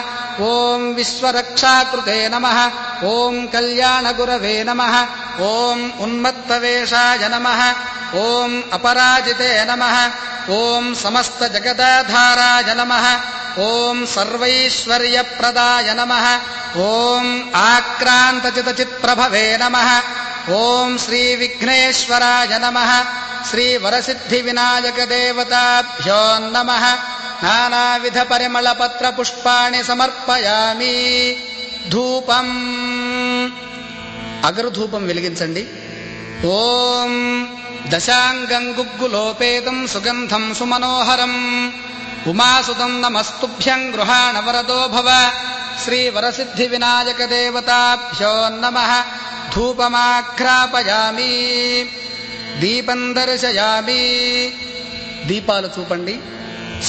ఓం విశ్వరక్షాకృతే నమః ఓం కళ్యాణగురవే నమః ఓం ఉన్మత్తవేషాయ నమః ఓం అపరాజితే నమః ఓం సమస్తజగదాధారాయ నమః ఓం సర్వైశ్వర్యప్రదాయ నమః ఓం ఆక్రాంతచితచిత్ప్రభవే నమః ఓం శ్రీవిఘ్నేశ్వరాయ నమః శ్రీవరసిద్ధివినాయకదేవతాభ్యో నమః నానావిధపరిమళపత్రపుష్పాణి సమర్పయామి. ధూపం అగరుధూపం వెలిగించండి. ఓం దశాంగం గుగ్గులోపేతం సుగంధం సుమనోహరం ఉమాసుతం నమస్తుభ్యం గృహాణ వరదో భవ. శ్రీవరసిద్ధివినాయకదేవతాభ్యో నమః. ధూపమాఘ్రాపయామి. దీపం దర్శయామి. దీపాలు చూపండి.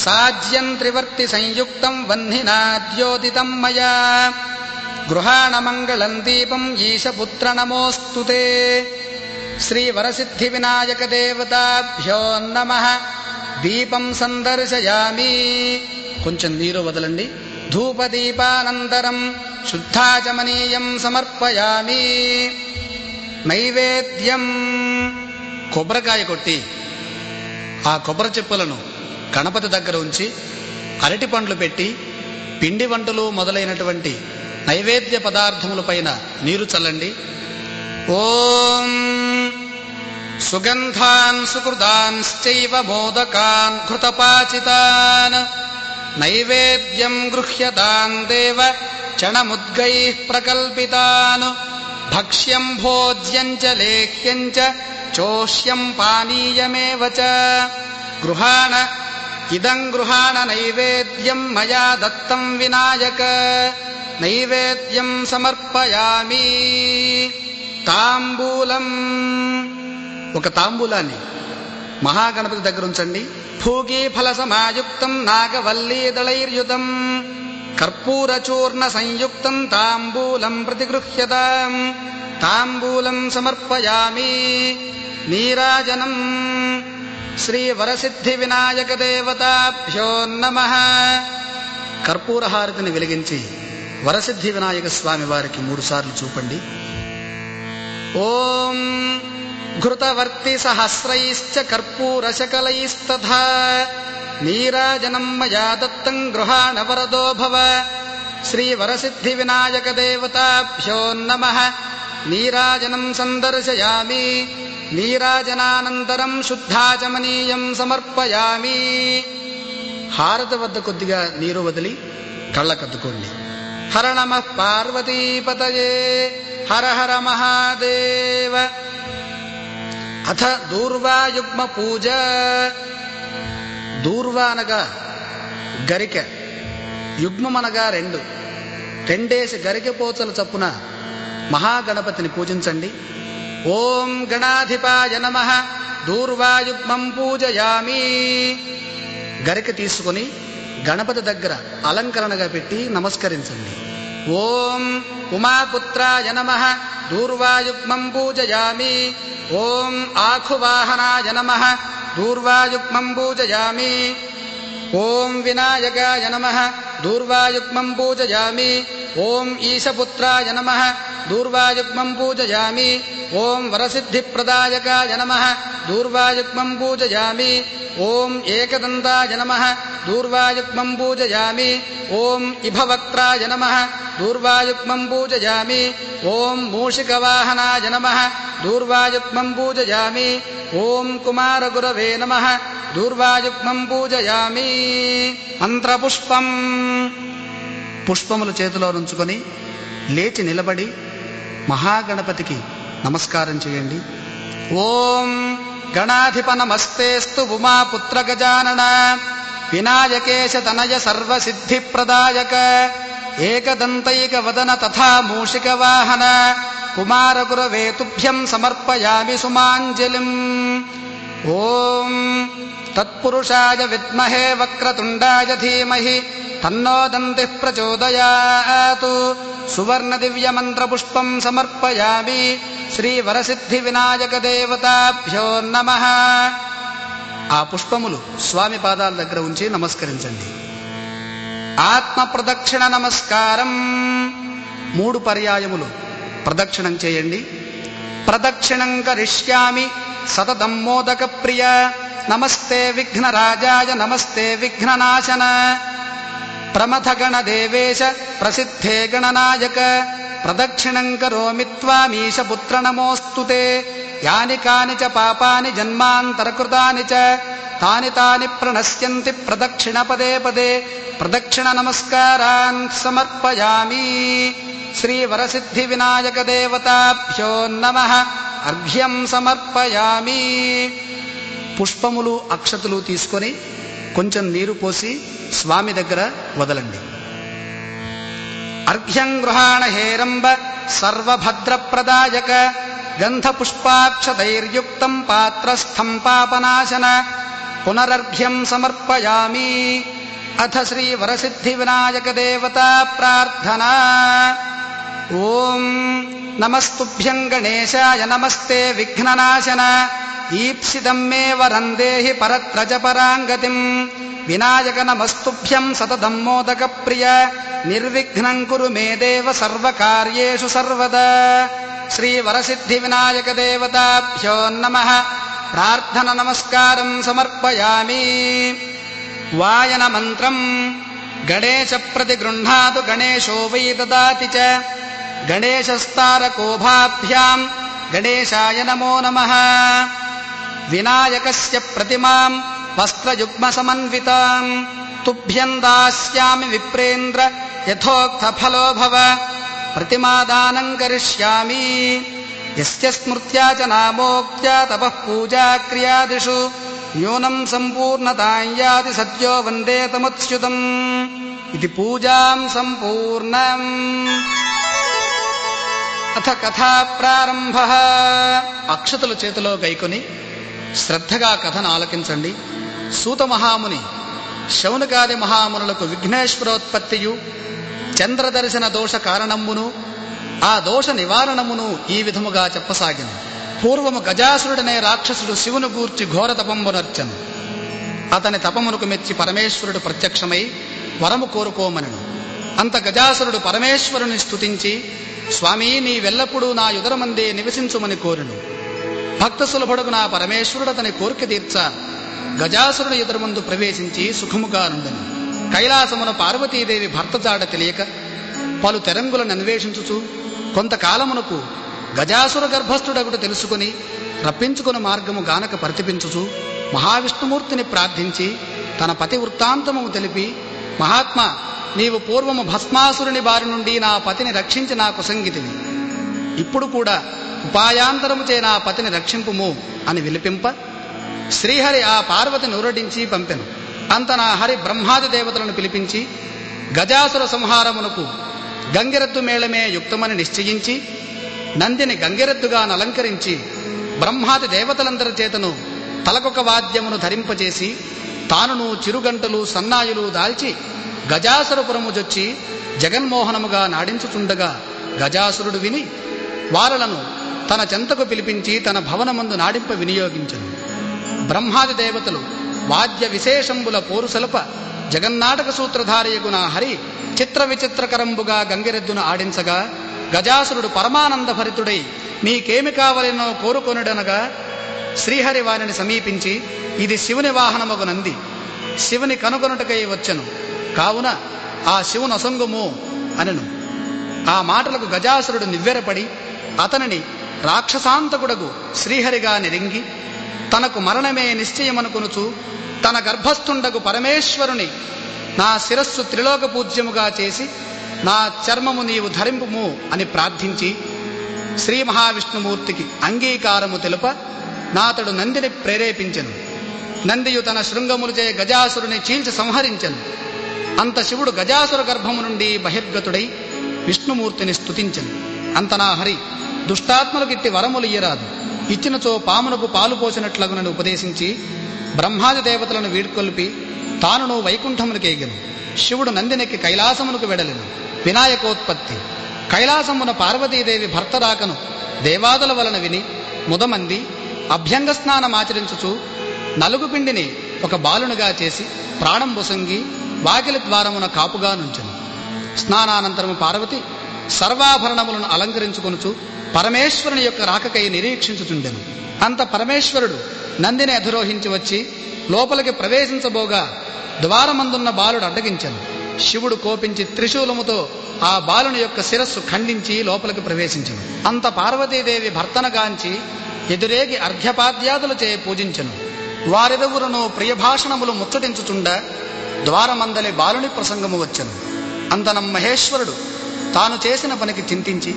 సాజ్యం త్రివర్తి సంయుక్తం వహ్నినాద్యోదితం మయా గృహాణ మంగళం దీపం ఈశపుత్ర నమోస్తుతే. శ్రీవరసిద్ధివినాయకదేవతాభ్యో నమః. దీపం సందర్శయామి. కొంచెం నీరు వదలండి. ధూపదీపానంతరం శుద్ధాచమనీయం సమర్పయామి. నైవేద్యం కొబ్బరికాయ కొట్టి ఆ కొబ్బరి చెప్పులను గణపతి దగ్గర ఉంచి అరటి పండ్లు పెట్టి పిండి వంటలు మొదలైనటువంటి నైవేద్య పదార్థముల పైన నీరు చల్లండి. ఓం సుగంధాన్ సుకృతాంశ్చైవ మోదకాన్ ఘృతపాచితాన్ నైవేద్యం గృహ్యతాన్ దేవ చణముద్గైః ప్రకల్పితాన్ భక్ష్యం భోజ్యం చ లేహ్యం చ చోష్యం పానీయమేవ చ గృహాణ ఇదం గృహాణ నైవేద్యం మయా దత్తం వినాయక నైవేద్యం సమర్పయామి. తాంబూలం ఒక తాంబూలాన్ని మహాగణపతి దగ్గర ఉంచండి. భూగీ ఫల సమాయుక్తం నాగవల్లీదళైర్యుతం కర్పూరచూర్ణ సంయుక్తం తాంబూలం ప్రతిగృహ్యతాం. తాంబూలం సమర్పయామి. నీరాజనం శ్రీవరసిద్ధివినాయకదేవతాభ్యో నమః. కర్పూరహారతిని వెలిగించి వరసిద్ధి వినాయక స్వామి వారికి 3 సార్లు చూపండి. ఓం ఘృతవర్తి సహస్రైశ్చ కర్పూరశకలైస్తథా నీరాజనం మయా దత్తం గృహాణ వరదో భవ. శ్రీవరసిద్ధివినాయకదేవతాభ్యో నమః. నీరాజనం సందర్శయామి. నీరాజనానంతరం శుద్ధాచమనీయం సమర్పయామి. హారతి వద్ద కొద్దిగా నీరు వదిలి కళ్ళకద్దుకోండి. హర నమః పార్వతీపతయే హర హర మహాదేవ. అథ దూర్వాయుగ్మ పూజ. దూర్వా అనగా గరిక, యుగ్మమనగా 2. 2 గరిక పోచల చప్పున మహాగణపతిని పూజించండి. ఓం గణాధిపాయ నమః. దూర్వాయుగ్మం పూజయామి. గరిక తీసుకొని గణపతి దగ్గర అలంకరణగా పెట్టి నమస్కరించండి. ఓం ఉమాపుత్రాయ నమః. దూర్వాయుగ్మం పూజయామి. ఓం ఆఖువాహనాయ నమః దూర్వాయుగ్మం పూజయామి. ఓం వినాయకాయ నమః దూర్వాయుగ్మం పూజయామి. ఓం ఈశపుత్రాయ నమః దూర్వాయుగ్మం పూజయామి. ఓం వరసిద్ధిప్రదాయకాయ నమః దూర్వాయుగ్మం పూజయామి. ఓం ఏకదంతాయ నమః దూర్వాయుగ్మం పూజయామి. ఓం ఇభవక్త్రాయ నమః దూర్వాయుగ్మం పూజయామి. ఓం మూషికవాహనాయ నమః దూర్వాయుగ్మం పూజయామి. ఓం కుమారగురవే నమః దూర్వాయుగ్మం పూజయామి. మంత్రపుష్పం. పుష్పములు చేతిలో ఉంచుకొని లేచి నిలబడి మహాగణపతికి నమస్కారం చేయండి. ఓం గణాధిప నమస్తేస్తు ఉమాపుత్ర గజానన వినాయకేశ తనయ సర్వసిద్ధిప్రదాయక ఏకదంతైక వదన తథా మూషిక వాహన కుమారగురవే తుభ్యం సమర్పయామి సుమాంజలిం. ఓం తత్పురుషాయ విద్మహే వక్రతుండాయ ధీమహి తన్నో దంతిః ప్రచోదయాత్. సువర్ణ దివ్య మంత్రపుష్పం సమర్పయామి. శ్రీ వరసిద్ధి వినాయక దేవతాభ్యో నమః. ఆ పుష్పములు స్వామి పాదాల దగ్గర ఉంచి నమస్కరించండి. ఆత్మ ప్రదక్షిణ నమస్కారం 3 పర్యాయములు ప్రదక్షిణం చేయండి. ప్రదక్షిణం కరిష్యామి సతతం మోదక ప్రియ నమస్తే విఘ్నరాజాయ నమస్తే విఘ్ననాశన ప్రమథ గణదేవేశ ప్రసిద్ధే గణనాయక ప్రదక్షిణం కరోమి త్వామీశ పుత్ర నమోస్తుతే. యాని కాని చ పాపాని జన్మాంతరకృతాని చ తాని తాని ప్రణశ్యంతి ప్రదక్షిణ పదే పదే. ప్రదక్షిణ నమస్కారాన్ సమర్పయామి. శ్రీ వరసిద్ధి వినాయక దేవతాభ్యో నమః. అర్ఘ్యం సమర్పయామి. పుష్పములు అక్షతులు తీసుకొని కొంచెం నీరు పోసి స్వామి దగ్గర వదలండి. అర్ఘ్యం గృహాణ హేరంబ సర్వభద్రప్రదాయక గంధపుష్పాక్షతైర్యుక్తం పాత్రస్థం పాపనాశన పునరర్ఘ్యం సమర్పయామి. అథ శ్రీ వరసిద్ధి వినాయక దేవతా ప్రార్థనా. ఓం నమస్తుభ్యం గణేశాయ నమస్తే విఘ్ననాశన ఈప్సితం మే వరం దేహి పరత్రజ పరాంగతిం. వినాయక నమస్తుభ్యం సతతం మోదక ప్రియ నిర్విఘ్నం కురు మే దేవ సర్వకార్యేషు సర్వదా. శ్రీ వరసిద్ధి వినాయక దేవతాభ్యో నమః. ప్రార్థన నమస్కారం సమర్పయామి. వాయన మంత్రం. గణేశ ప్రతిగృహ్ణాతు గణేశో వై దదాతి చ గణేశస్తారకోభాభ్యాం గణేశాయ నమో నమః. వినాయకస్య ప్రతిమాం వస్త్రయుగ్మ సమన్వితాం తుభ్యం దాస్యామి విప్రేంద్ర యథోక్త ఫలో భవ. ప్రతిమాదానం కరిష్యామి. యస్య స్మృత్యా చ నామోక్త్యా తపః పూజా క్రియాదిషు న్యూనం సంపూర్ణతాం యాతి సత్యో వందే తముచ్యుతం. ఇది పూజాం సంపూర్ణం. అథ కథా ప్రారంభ. అక్షతలు చేతిలో గైకొని శ్రద్ధగా కథను ఆలకించండి. సూత మహాముని శౌనకాది మహామునులకు విఘ్నేశ్వరోత్పత్తియు చంద్రదర్శన దోష కారణమును ఆ దోష నివారణమును ఈ విధముగా చెప్పసాగింది. పూర్వము గజాసురుడనే రాక్షసుడు శివును గూర్చి ఘోర తపంబునర్చను. అతని తపమునకు మెచ్చి పరమేశ్వరుడు ప్రత్యక్షమై వరము కోరుకోమనెను. అంత గజాసురుడు పరమేశ్వరుని స్తుతించి, స్వామి నీవెల్లప్పుడూ నా యుదరమందే నివసించుమని కోరెను. భక్త సులభుడుకు నా పరమేశ్వరుడు అతని కోరిక తీర్చ గజాసురుని ఎదురుమందు ప్రవేశించి సుఖముగా నుండెను. కైలాసమున పార్వతీదేవి భర్త జాడ తెలియక పలు తెరంగులను అన్వేషించుచు కొంతకాలమునకు గజాసుర గర్భస్థుడగుడు తెలుసుకుని రప్పించుకుని మార్గము గానక పరితపించుచు మహావిష్ణుమూర్తిని ప్రార్థించి తన పతి వృత్తాంతము తెలిపి, మహాత్మా, నీవు పూర్వము భస్మాసురుని బారి నుండి నా పతిని రక్షించి నాకు సంగితివి. ఇప్పుడు కూడా ఉపాయాంతరముచే నా పతిని రక్షింపుము అని విలిపింప శ్రీహరి ఆ పార్వతిని ఉరడించి పంపెను. అంత నా హరి బ్రహ్మాది దేవతలను పిలిపించి గజాసుర సంహారమునకు గంగిరెద్దు మేళమే యుక్తమని నిశ్చయించి నందిని గంగిరెద్దుగా అలంకరించి బ్రహ్మాది దేవతలందరి చేతను తలకొక వాద్యమును ధరింపచేసి తానును చిరుగంటలు సన్నాయులు దాల్చి గజాసురపురము జొచ్చి జగన్మోహనముగా నాడించుచుండగా గజాసురుడు విని వారలను తన చెంతకు పిలిపించి తన భవనమందు నాడింప వినియోగించను. బ్రహ్మాది దేవతలు వాద్య విశేషంబుల పోరు సలుప జగన్నాటక సూత్రధారియగున హరి చిత్ర విచిత్రకరంబుగా గంగిరెద్దును ఆడించగా గజాసురుడు పరమానంద భరితుడై మీకేమి కావలెనో కోరుకొనుడనగా శ్రీహరి వారిని సమీపించి ఇది శివుని వాహనమగు నంది, శివుని కనుగొనుటకై వచ్చెను, కావున ఆ శివుని అసంగుము అనెను. ఆ మాటలకు గజాసురుడు నివ్వెరపడి అతనిని రాక్షసాంతకుడగు శ్రీహరిగా నెరింగి తనకు మరణమే నిశ్చయమనుకొనుచు తన గర్భస్థుండగు పరమేశ్వరుని నా శిరస్సు త్రిలోక పూజ్యముగా చేసి నా చర్మము నీవు ధరింపుము అని ప్రార్థించి శ్రీ మహావిష్ణుమూర్తికి అంగీకారము తెలుప నాతడు నందిని ప్రేరేపించెను. నందియు తన శృంగములచే గజాసురుని చీల్చి సంహరించెను. అంత శివుడు గజాసుర గర్భము నుండి బహిర్గతుడై విష్ణుమూర్తిని స్తుతించెను. అంతనా హరి దుష్టాత్మలకిట్టి వరములు ఇయ్యరాదు, ఇచ్చినచో పామునకు పాలు పోసినట్లగునని ఉపదేశించి బ్రహ్మాది దేవతలను వీడ్కొల్పి తానును వైకుంఠమునికేగెను. శివుడు నందినెక్కి కైలాసమునకు వెడలెను. వినాయకోత్పత్తి. కైలాసమున పార్వతీదేవి భర్త రాకను దేవాదుల వలన విని ముదమంది అభ్యంగ స్నానమాచరించుచు నలుగు పిండిని ఒక బాలునుగా చేసి ప్రాణం బొసంగి వాకిలి ద్వారమున కాపుగా నుంచెను. స్నానానంతరము పార్వతి సర్వాభరణములను అలంకరించుకొనుచు పరమేశ్వరుని యొక్క రాకకై నిరీక్షించుచుండెను. అంత పరమేశ్వరుడు నందిని అధిరోహించి వచ్చి లోపలికి ప్రవేశించబోగా ద్వారమందున్న బాలుడు అడ్డగించెను. శివుడు కోపించి త్రిశూలముతో ఆ బాలుని యొక్క శిరస్సు ఖండించి లోపలికి ప్రవేశించెను. అంత పార్వతీదేవి భర్తనగాంచి ఎదురేగి అర్ఘ్యపాద్యాదులచే పూజించెను. వారిరువురును ప్రియభాషణములు ముచ్చటించుచుండ ద్వారమందలి బాలుని ప్రసంగము వచ్చెను. అంతనం మహేశ్వరుడు తాను చేసిన పనికి చింతించి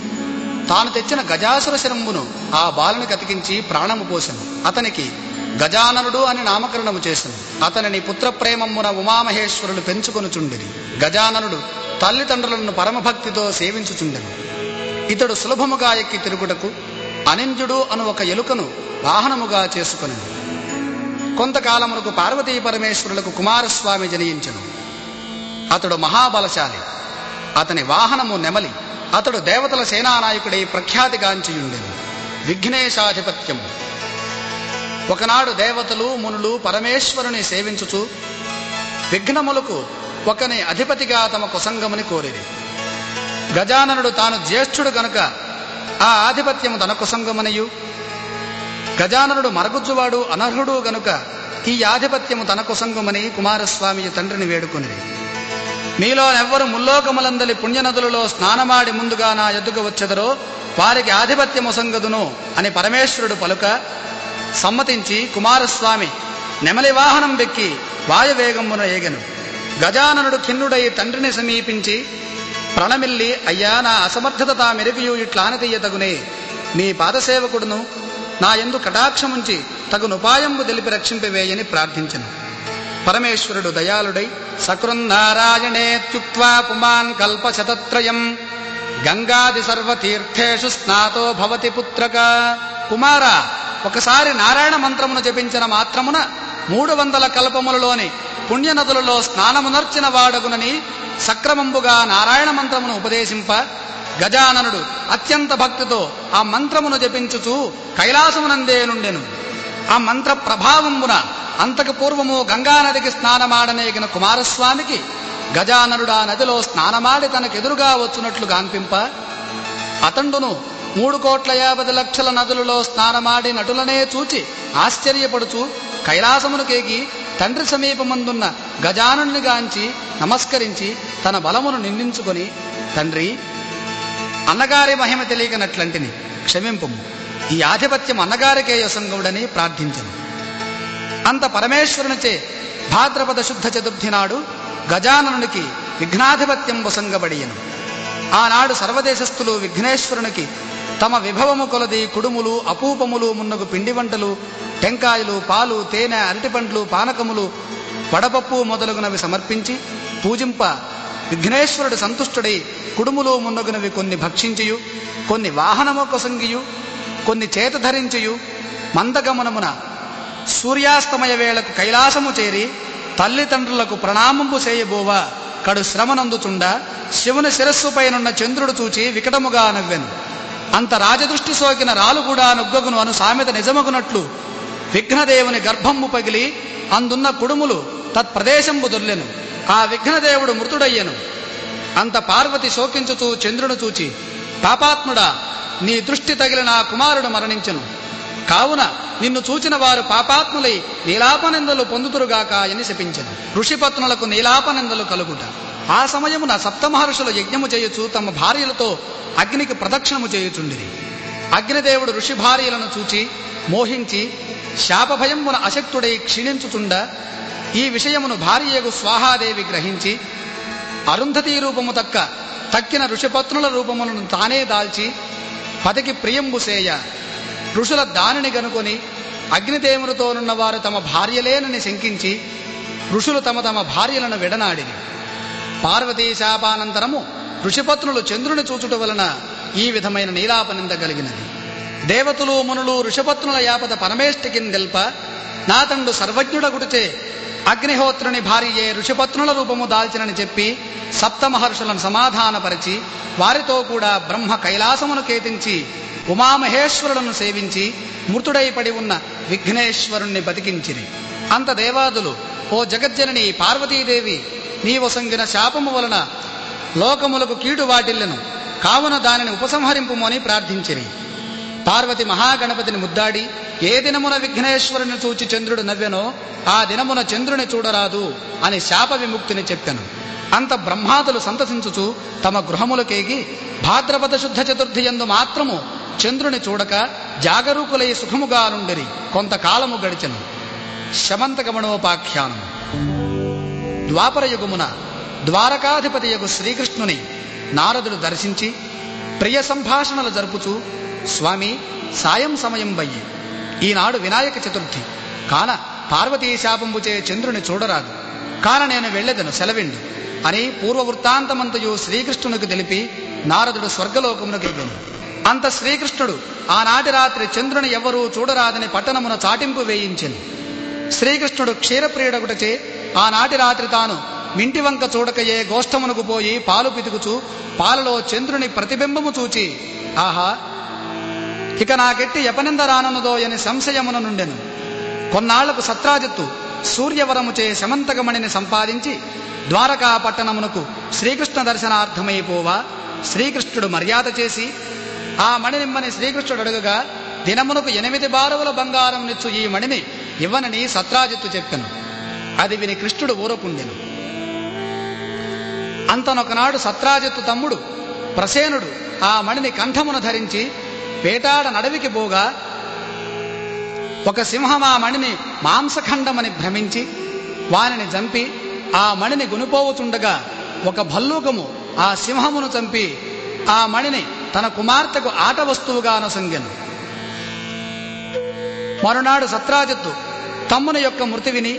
తాను తెచ్చిన గజాసుర శిరంబును ఆ బాలునికి అతికించి ప్రాణము పోసెను. అతనికి గజాననుడు అని నామకరణము చేసెను. అతనిని పుత్రప్రేమమున ఉమామహేశ్వరులు పెంచుకొనుచుండిరి. గజాననుడు తల్లిదండ్రులను పరమభక్తితో సేవించుచుండెను. ఇతడు సులభముగా ఎక్కి తిరుగుటకు అనింజుడు అను ఒక ఎలుకను వాహనముగా చేసుకొనెను. కొంతకాలమునకు పార్వతీ పరమేశ్వరులకు కుమారస్వామి జనించెను. అతడు మహాబలశాలి. అతని వాహనము నెమలి. అతడు దేవతల సేనానాయకుడై ప్రఖ్యాతిగాంచియుండెను. విఘ్నేశాధిపత్యము. ఒకనాడు దేవతలు మునులు పరమేశ్వరుని సేవించుచు విఘ్నములకు ఒకని అధిపతిగా తమ కుసంగముని కోరిరి. గజాననుడు తాను జ్యేష్ఠుడు గనుక ఆ ఆధిపత్యము తన కుసంగమనియు, గజాననుడు మరగుజ్జువాడు అనర్హుడు గనుక ఈ ఆధిపత్యము తన కుసంగమని కుమారస్వామి తండ్రిని వేడుకొనిరి. మీలోనెవ్వరు ముల్లోకములందలి పుణ్యనదులలో స్నానమాడి ముందుగా నా ఎద్దుకు వచ్చెదరో వారికి ఆధిపత్యము సంగదును అని పరమేశ్వరుడు పలుక సమ్మతించి కుమారస్వామి నెమలి వాహనం వెక్కి వాయువేగమున ఏగెను. గజాననుడు ఖిన్నుడై తండ్రిని సమీపించి ప్రణమిల్లి, అయ్యా, నా అసమర్థత తా మెరుగుయు ఇట్లానతీయతగునే, మీ పాదసేవకుడును నా యందు కటాక్షముంచి తగునుపాయంబు తెలిపి రక్షింపవేయని ప్రార్థించెను. పరమేశ్వరుడు దయాళుడై సకృన్నారాయణేత్యుక్త్వా పుమాన్ కల్పశతత్రయం గంగాది సర్వతీర్థేషు స్నాతో భవతి పుత్రక. కుమార, ఒకసారి నారాయణ మంత్రమును జపించిన మాత్రమున 300 కల్పములలోని పుణ్యనదులలో స్నానమునర్చిన వాడగునని సక్రమంబుగా నారాయణ మంత్రమును ఉపదేశింప గజాననుడు అత్యంత భక్తితో ఆ మంత్రమును జపించుచూ కైలాసమునందే నుండెను. ఆ మంత్ర ప్రభావంబున అంతకు పూర్వము గంగానదికి స్నానమాడనేగిన కుమారస్వామికి గజాననుడు ఆ నదిలో స్నానమాడి తనకెదురుగా వచ్చునట్లు గాంపింప అతండును 3,50,00,000 నదులలో స్నానమాడి నటులనే చూచి ఆశ్చర్యపడుచు కైలాసమునకేగి తండ్రి సమీపమందున్న గజానుని గాంచి నమస్కరించి తన బలమును నిందించుకొని, తండ్రి, అన్నగారి మహిమ తెలియకనట్లంటిని క్షమింపుము, ఈ ఆధిపత్యం అన్నగారికే యసంగుడని ప్రార్థించను. అంత పరమేశ్వరునిచే భాద్రపద శుద్ధ చతుర్థి నాడు గజాననునికి విఘ్నాధిపత్యం వసంగబడియను. ఆనాడు సర్వదేశస్థులు విఘ్నేశ్వరునికి తమ విభవము కొలది కుడుములు, అపూపములు, మున్నగు పిండి వంటలు, టెంకాయలు, పాలు, తేనె, అరటిపండ్లు, పానకములు, వడపప్పు మొదలగునవి సమర్పించి పూజింప విఘ్నేశ్వరుడు సంతుష్టుడై కుడుములు మున్నగునవి కొన్ని భక్షించియు, కొన్ని వాహనము కొసంగియు, కొన్ని చేత ధరించియు మందగమనమున సూర్యాస్తమయ వేళకు కైలాసము చేరి తల్లిదండ్రులకు ప్రణామంబు చేయబోవ కడు శ్రమనందుచుండ శివుని శిరస్సుపైనున్న చంద్రుడు చూచి వికటముగా నవ్వెను. అంత రాజదృష్టి సోకిన రాలు కూడా నుగ్గగును అను సామెత నిజమగునట్లు విఘ్నదేవుని గర్భంబు పగిలి అందున్న కుడుములు తత్ప్రదేశంబు దొర్లెను. ఆ విఘ్నదేవుడు మృతుడయ్యెను. అంత పార్వతి శోకించుచూ చంద్రుని చూచి, పాపాత్ముడా, నీ దృష్టి తగిలిన ఆ కుమారుడు మరణించెను. కావున నిన్ను చూచిన వారు పాపాత్ములై నీలాపనిందలు పొందుతురుగాక అని శపించెను. ఋషిపత్నులకు నీలాపనిందలు కలుగుట. ఆ సమయమున సప్తమహర్షులు యజ్ఞము చేయుచు తమ భార్యలతో అగ్నికి ప్రదక్షిణము చేయుచుండిరి. అగ్నిదేవుడు ఋషి భార్యలను చూచి మోహించి శాపభయమున అశక్తుడై క్షీణించుచుండ ఈ విషయమును భార్యయగు స్వాహాదేవి గ్రహించి అరుంధతీ రూపము తక్కిన ఋషిపత్నుల రూపములను తానే దాల్చి పతికి ప్రియంబు సేయ ఋషుల దానిని గనుకొని అగ్నిదేవునితోనున్న వారు తమ భార్యలేనని శంకించి ఋషులు తమ తమ భార్యలను విడనాడిరి. పార్వతీ శాపానంతరము ఋషిపత్నులు చంద్రుని చూచుట వలన ఈ విధమైన నీలాపనింద కలిగినది. దేవతలు మునులు ఋషిపత్నుల యాపద పరమేష్టికిన్ తెల్ప నా తండు సర్వజ్ఞుడగుడిచే అగ్నిహోత్రుని భార్యయే ఋషిపత్నుల రూపము దాల్చినని చెప్పి సప్తమహర్షులను సమాధానపరిచి వారితో కూడా బ్రహ్మ కైలాసమును కేతించి ఉమామహేశ్వరులను సేవించి మృతుడై పడి ఉన్న విఘ్నేశ్వరుణ్ణి బతికించిరి. అంత దేవాదులు, ఓ జగజ్జనని పార్వతీదేవి, నీవొసంగిన శాపము వలన లోకములకు కీడు వాటిల్లెను, కావున దానిని ఉపసంహరింపుమని ప్రార్థించిరి. పార్వతి మహాగణపతిని ముద్దాడి, ఏ దినమున విఘ్నేశ్వరుని చూచి చంద్రుడు నవ్వెనో ఆ దినమున చంద్రుని చూడరాదు అని శాప విముక్తిని చెప్పెను. అంత బ్రహ్మాదులు సంతసించుచు తమ గృహములకేగి భాద్రపద శుద్ధ చతుర్థి యందు మాత్రము చంద్రుని చూడక జాగరూకులై సుఖముగా నుండిరి. కొంతకాలము గడిచెను. శమంతకమణోపాఖ్యానము. ద్వాపరయుగమున ద్వారకాధిపతియగు శ్రీకృష్ణుని నారదుడు దర్శించి ప్రియ సంభాషణలు జరుపుచూ, స్వామి, సాయం సమయం వయ్యి, ఈనాడు వినాయక చతుర్థి, కాన పార్వతీ శాపంబుచే చంద్రుని చూడరాదు, కాన నేను వెళ్ళెదను, సెలవిండు అని పూర్వవృత్తాంతమంతయు శ్రీకృష్ణునికి తెలిపి నారదుడు స్వర్గలోకమునకు ఎగెను. అంత శ్రీకృష్ణుడు ఆనాటి రాత్రి చంద్రుని ఎవ్వరూ చూడరాదని పట్టణమున చాటింపు వేయించెను. శ్రీకృష్ణుడు క్షీరప్రియుడగుటచే ఆనాటి రాత్రి తాను మింటి వంక చూడకయే గోష్ఠమునకు పోయి పాలు పితుకుచూ పాలలో చంద్రుని ప్రతిబింబము చూచి, ఆహా, ఇక నాకెట్టి ఎపనింద రానున్నదో అని సంశయమున నుండెను. కొన్నాళ్లకు సత్రాజిత్తు సూర్యవరముచే శమంతకమణిని సంపాదించి ద్వారకా పట్టణమునకు శ్రీకృష్ణ దర్శనార్థమైపోవా శ్రీకృష్ణుడు మర్యాద చేసి ఆ మణినిమ్మని శ్రీకృష్ణుడు అడుగగా, దినమునకు 8 బారువుల బంగారం నిచ్చు ఈ మణిని ఇవ్వనని సత్రాజిత్తు చెప్పెను. అది విని కృష్ణుడు ఊరకుండెను. అంతనొకనాడు సత్రాజిత్తు తమ్ముడు ప్రసేనుడు ఆ మణిని కంఠమున ధరించి వేటాడ నడవికి పోగా ఒక సింహం ఆ మణిని మాంసఖండమని భ్రమించి వానిని చంపి ఆ మణిని గునిపోవుచుండగా ఒక భల్లూకము ఆ సింహమును చంపి ఆ మణిని తన కుమార్తెకు ఆట వస్తువుగా నొసంగెను. మరునాడు సత్రాజిత్తు తమ్ముని యొక్క మృతి విని,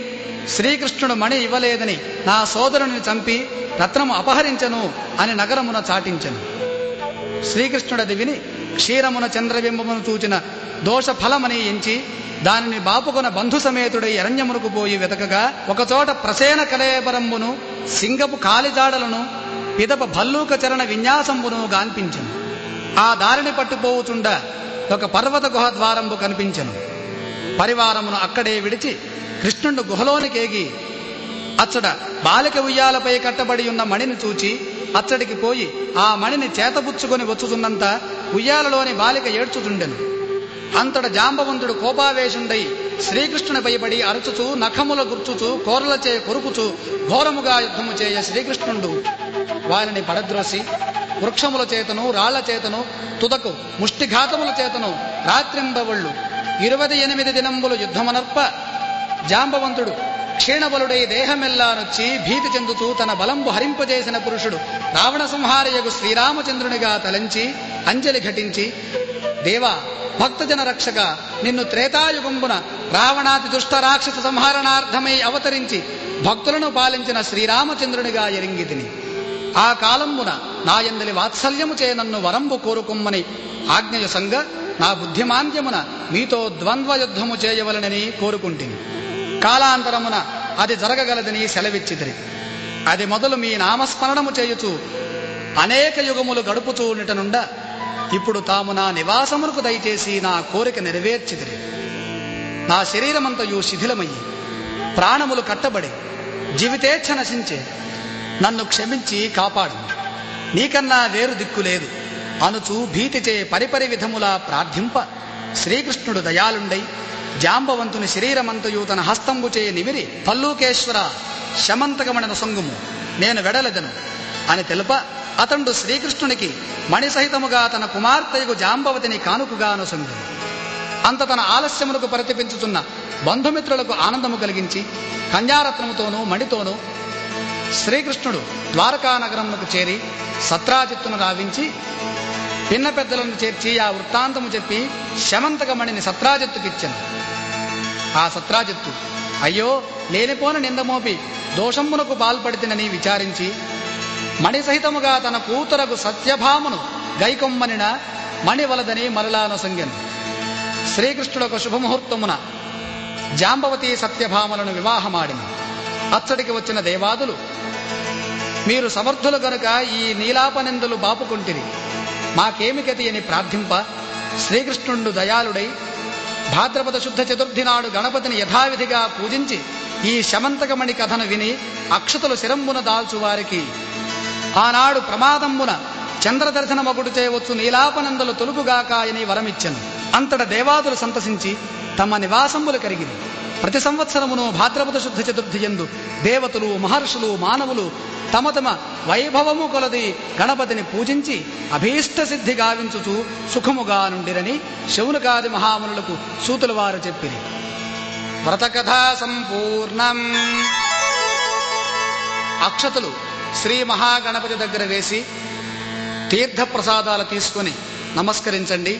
శ్రీకృష్ణుడు మణి ఇవ్వలేదని నా సోదరుని చంపి రత్నము అపహరించెను అని నగరమున చాటించెను. శ్రీకృష్ణుడది విని క్షీరమున చంద్రబింబమును చూచిన దోష ఫలమని ఎంచి దానిని బాపుకొన బంధు సమేతుడై అరణ్యమునకు పోయి వెతకగా ఒకచోట ప్రసేన కలేబరంబును సింగపు కాలిజాడలను పిదప భల్లూక చరణ విన్యాసంబును గాన్పించెను. ఆ దారిని పట్టుపోవుచుండ ఒక పర్వత గుహ ద్వారంబు కనిపించెను. పరివారమును అక్కడే విడిచి కృష్ణుడు గుహలోనికేగి అచ్చట బాలిక ఉయ్యాలపై కట్టబడి ఉన్న మణిని చూచి అచ్చడికి పోయి ఆ మణిని చేతబుచ్చుకొని వచ్చుతున్నంత ఉయ్యాలలోని బాలిక ఏడ్చుచుండెను. అంతట జాంబవంతుడు కోపావేశుండై శ్రీకృష్ణునిపై పడి అరచుచూ నఖముల గుర్చుచూ కోరలచే కొరుకుచూ ఘోరముగా యుద్ధము చేయ శ్రీకృష్ణుడు వారిని పడద్రోసి వృక్షముల చేతను రాళ్ల చేతను తుదకు ముష్టిఘాతముల చేతను రాత్రింబవళ్ళు 28 దినంబులు యుద్ధమనర్ప జాంబవంతుడు క్షీణబలుడై దేహమెల్లానొచ్చి భీతి చెందుతూ తన బలంబు హరింపజేసిన పురుషుడు రావణ సంహారయగు శ్రీరామచంద్రునిగా తలంచి అంజలి ఘటించి, దేవా, భక్తజన రక్షక, నిన్ను త్రేతాయుగంబున రావణాతి దుష్ట రాక్షస సంహారణార్థమై అవతరించి భక్తులను పాలించిన శ్రీరామచంద్రునిగా ఎరింగితిని. ఆ కాలంబున నాయందలి వాత్సల్యము చే నన్ను వరంబు కోరుకొమ్మని ఆజ్ఞయసంగ నా బుద్ధిమాంద్యమున మీతో ద్వంద్వ యుద్ధము చేయవలనని కోరుకుంటిని. కాలాంతరమున అది జరగగలదని సెలవిచ్చితిరి. అది మొదలు మీ నామస్మరణము చేయుచు అనేక యుగములు గడుపుచూ నిటనుండ ఇప్పుడు తాము నా నివాసమునకు దయచేసి నా కోరిక నెరవేర్చిదిరి. నా శరీరమంతయు శిథిలమయ్యి ప్రాణములు కట్టబడి జీవితేచ్ఛ నశించే నన్ను క్షమించి కాపాడు. నీకన్నా వేరు దిక్కు లేదు అనుచు భీతిచే పరిపరి విధములా ప్రార్థింప శ్రీకృష్ణుడు దయాళుండై జాంబవంతుని శరీరమంతయు తన హస్తంబుచే నిమిరి పల్లూకేశ్వర శమంతకమణిన సొంగుము నేను వెడలెదను అని తెలుప అతండు శ్రీకృష్ణునికి మణిసహితముగా తన కుమార్తెయగు జాంబవతిని కానుకగాను సొంగెను. అంత తన ఆలస్యములకు పరితపించుతున్న బంధుమిత్రులకు ఆనందము కలిగించి కన్యారత్నముతోనూ మణితోనూ శ్రీకృష్ణుడు ద్వారకా నగరమునకు చేరి సత్రాజిత్తును రావించి పిన్న పెద్దలను చేర్చి ఆ వృత్తాంతము చెప్పి శమంతకమణిని సత్రాజిత్తుకిచ్చెను. ఆ సత్రాజిత్తు అయ్యో లేనిపోన నిందమోపి దోషమునకు పాల్పడితినని విచారించి మణిసహితముగా తన కూతురగు సత్యభామను గైకొమ్మనిన మణివలదని మరలానొసంగెను. శ్రీకృష్ణుడొక శుభముహూర్తమున జాంబవతి సత్యభామలను వివాహమాడిన. అచ్చడికి వచ్చిన దేవాదులు మీరు సమర్థులు గనుక ఈ నీలాపనిందులు బాపుకుంటిరి, మాకేమి గతి అని ప్రార్థింప శ్రీకృష్ణుడు దయాళుడై భాద్రపద శుద్ధ చతుర్థి నాడు గణపతిని యథావిధిగా పూజించి ఈ శమంతకమణి కథను విని అక్షతలు శిరంబున దాల్చువారికి ఆనాడు ప్రమాదమున చంద్రదర్శనమగుడు చేయవచ్చు నీలాపనందులు తొలుపుగాక అని వరమిచ్చెను. అంతట దేవాదులు సంతసించి తమ నివాసములు కరిగిరి. ప్రతి సంవత్సరమును భాద్రపద శుద్ధ చతుర్థి యందు దేవతలు మహర్షులు మానవులు తమ తమ వైభవము కొలది గణపతిని పూజించి అభీష్ట సిద్ధి గావించుచు సుఖముగా నుండిరని శౌనకాది మహామునులకు సూతుల వారు చెప్పిరి. వ్రతకథా సంపూర్ణం. అక్షతలు శ్రీ మహాగణపతి దగ్గర వేసి తీర్థప్రసాదాలు తీసుకొని నమస్కరించండి.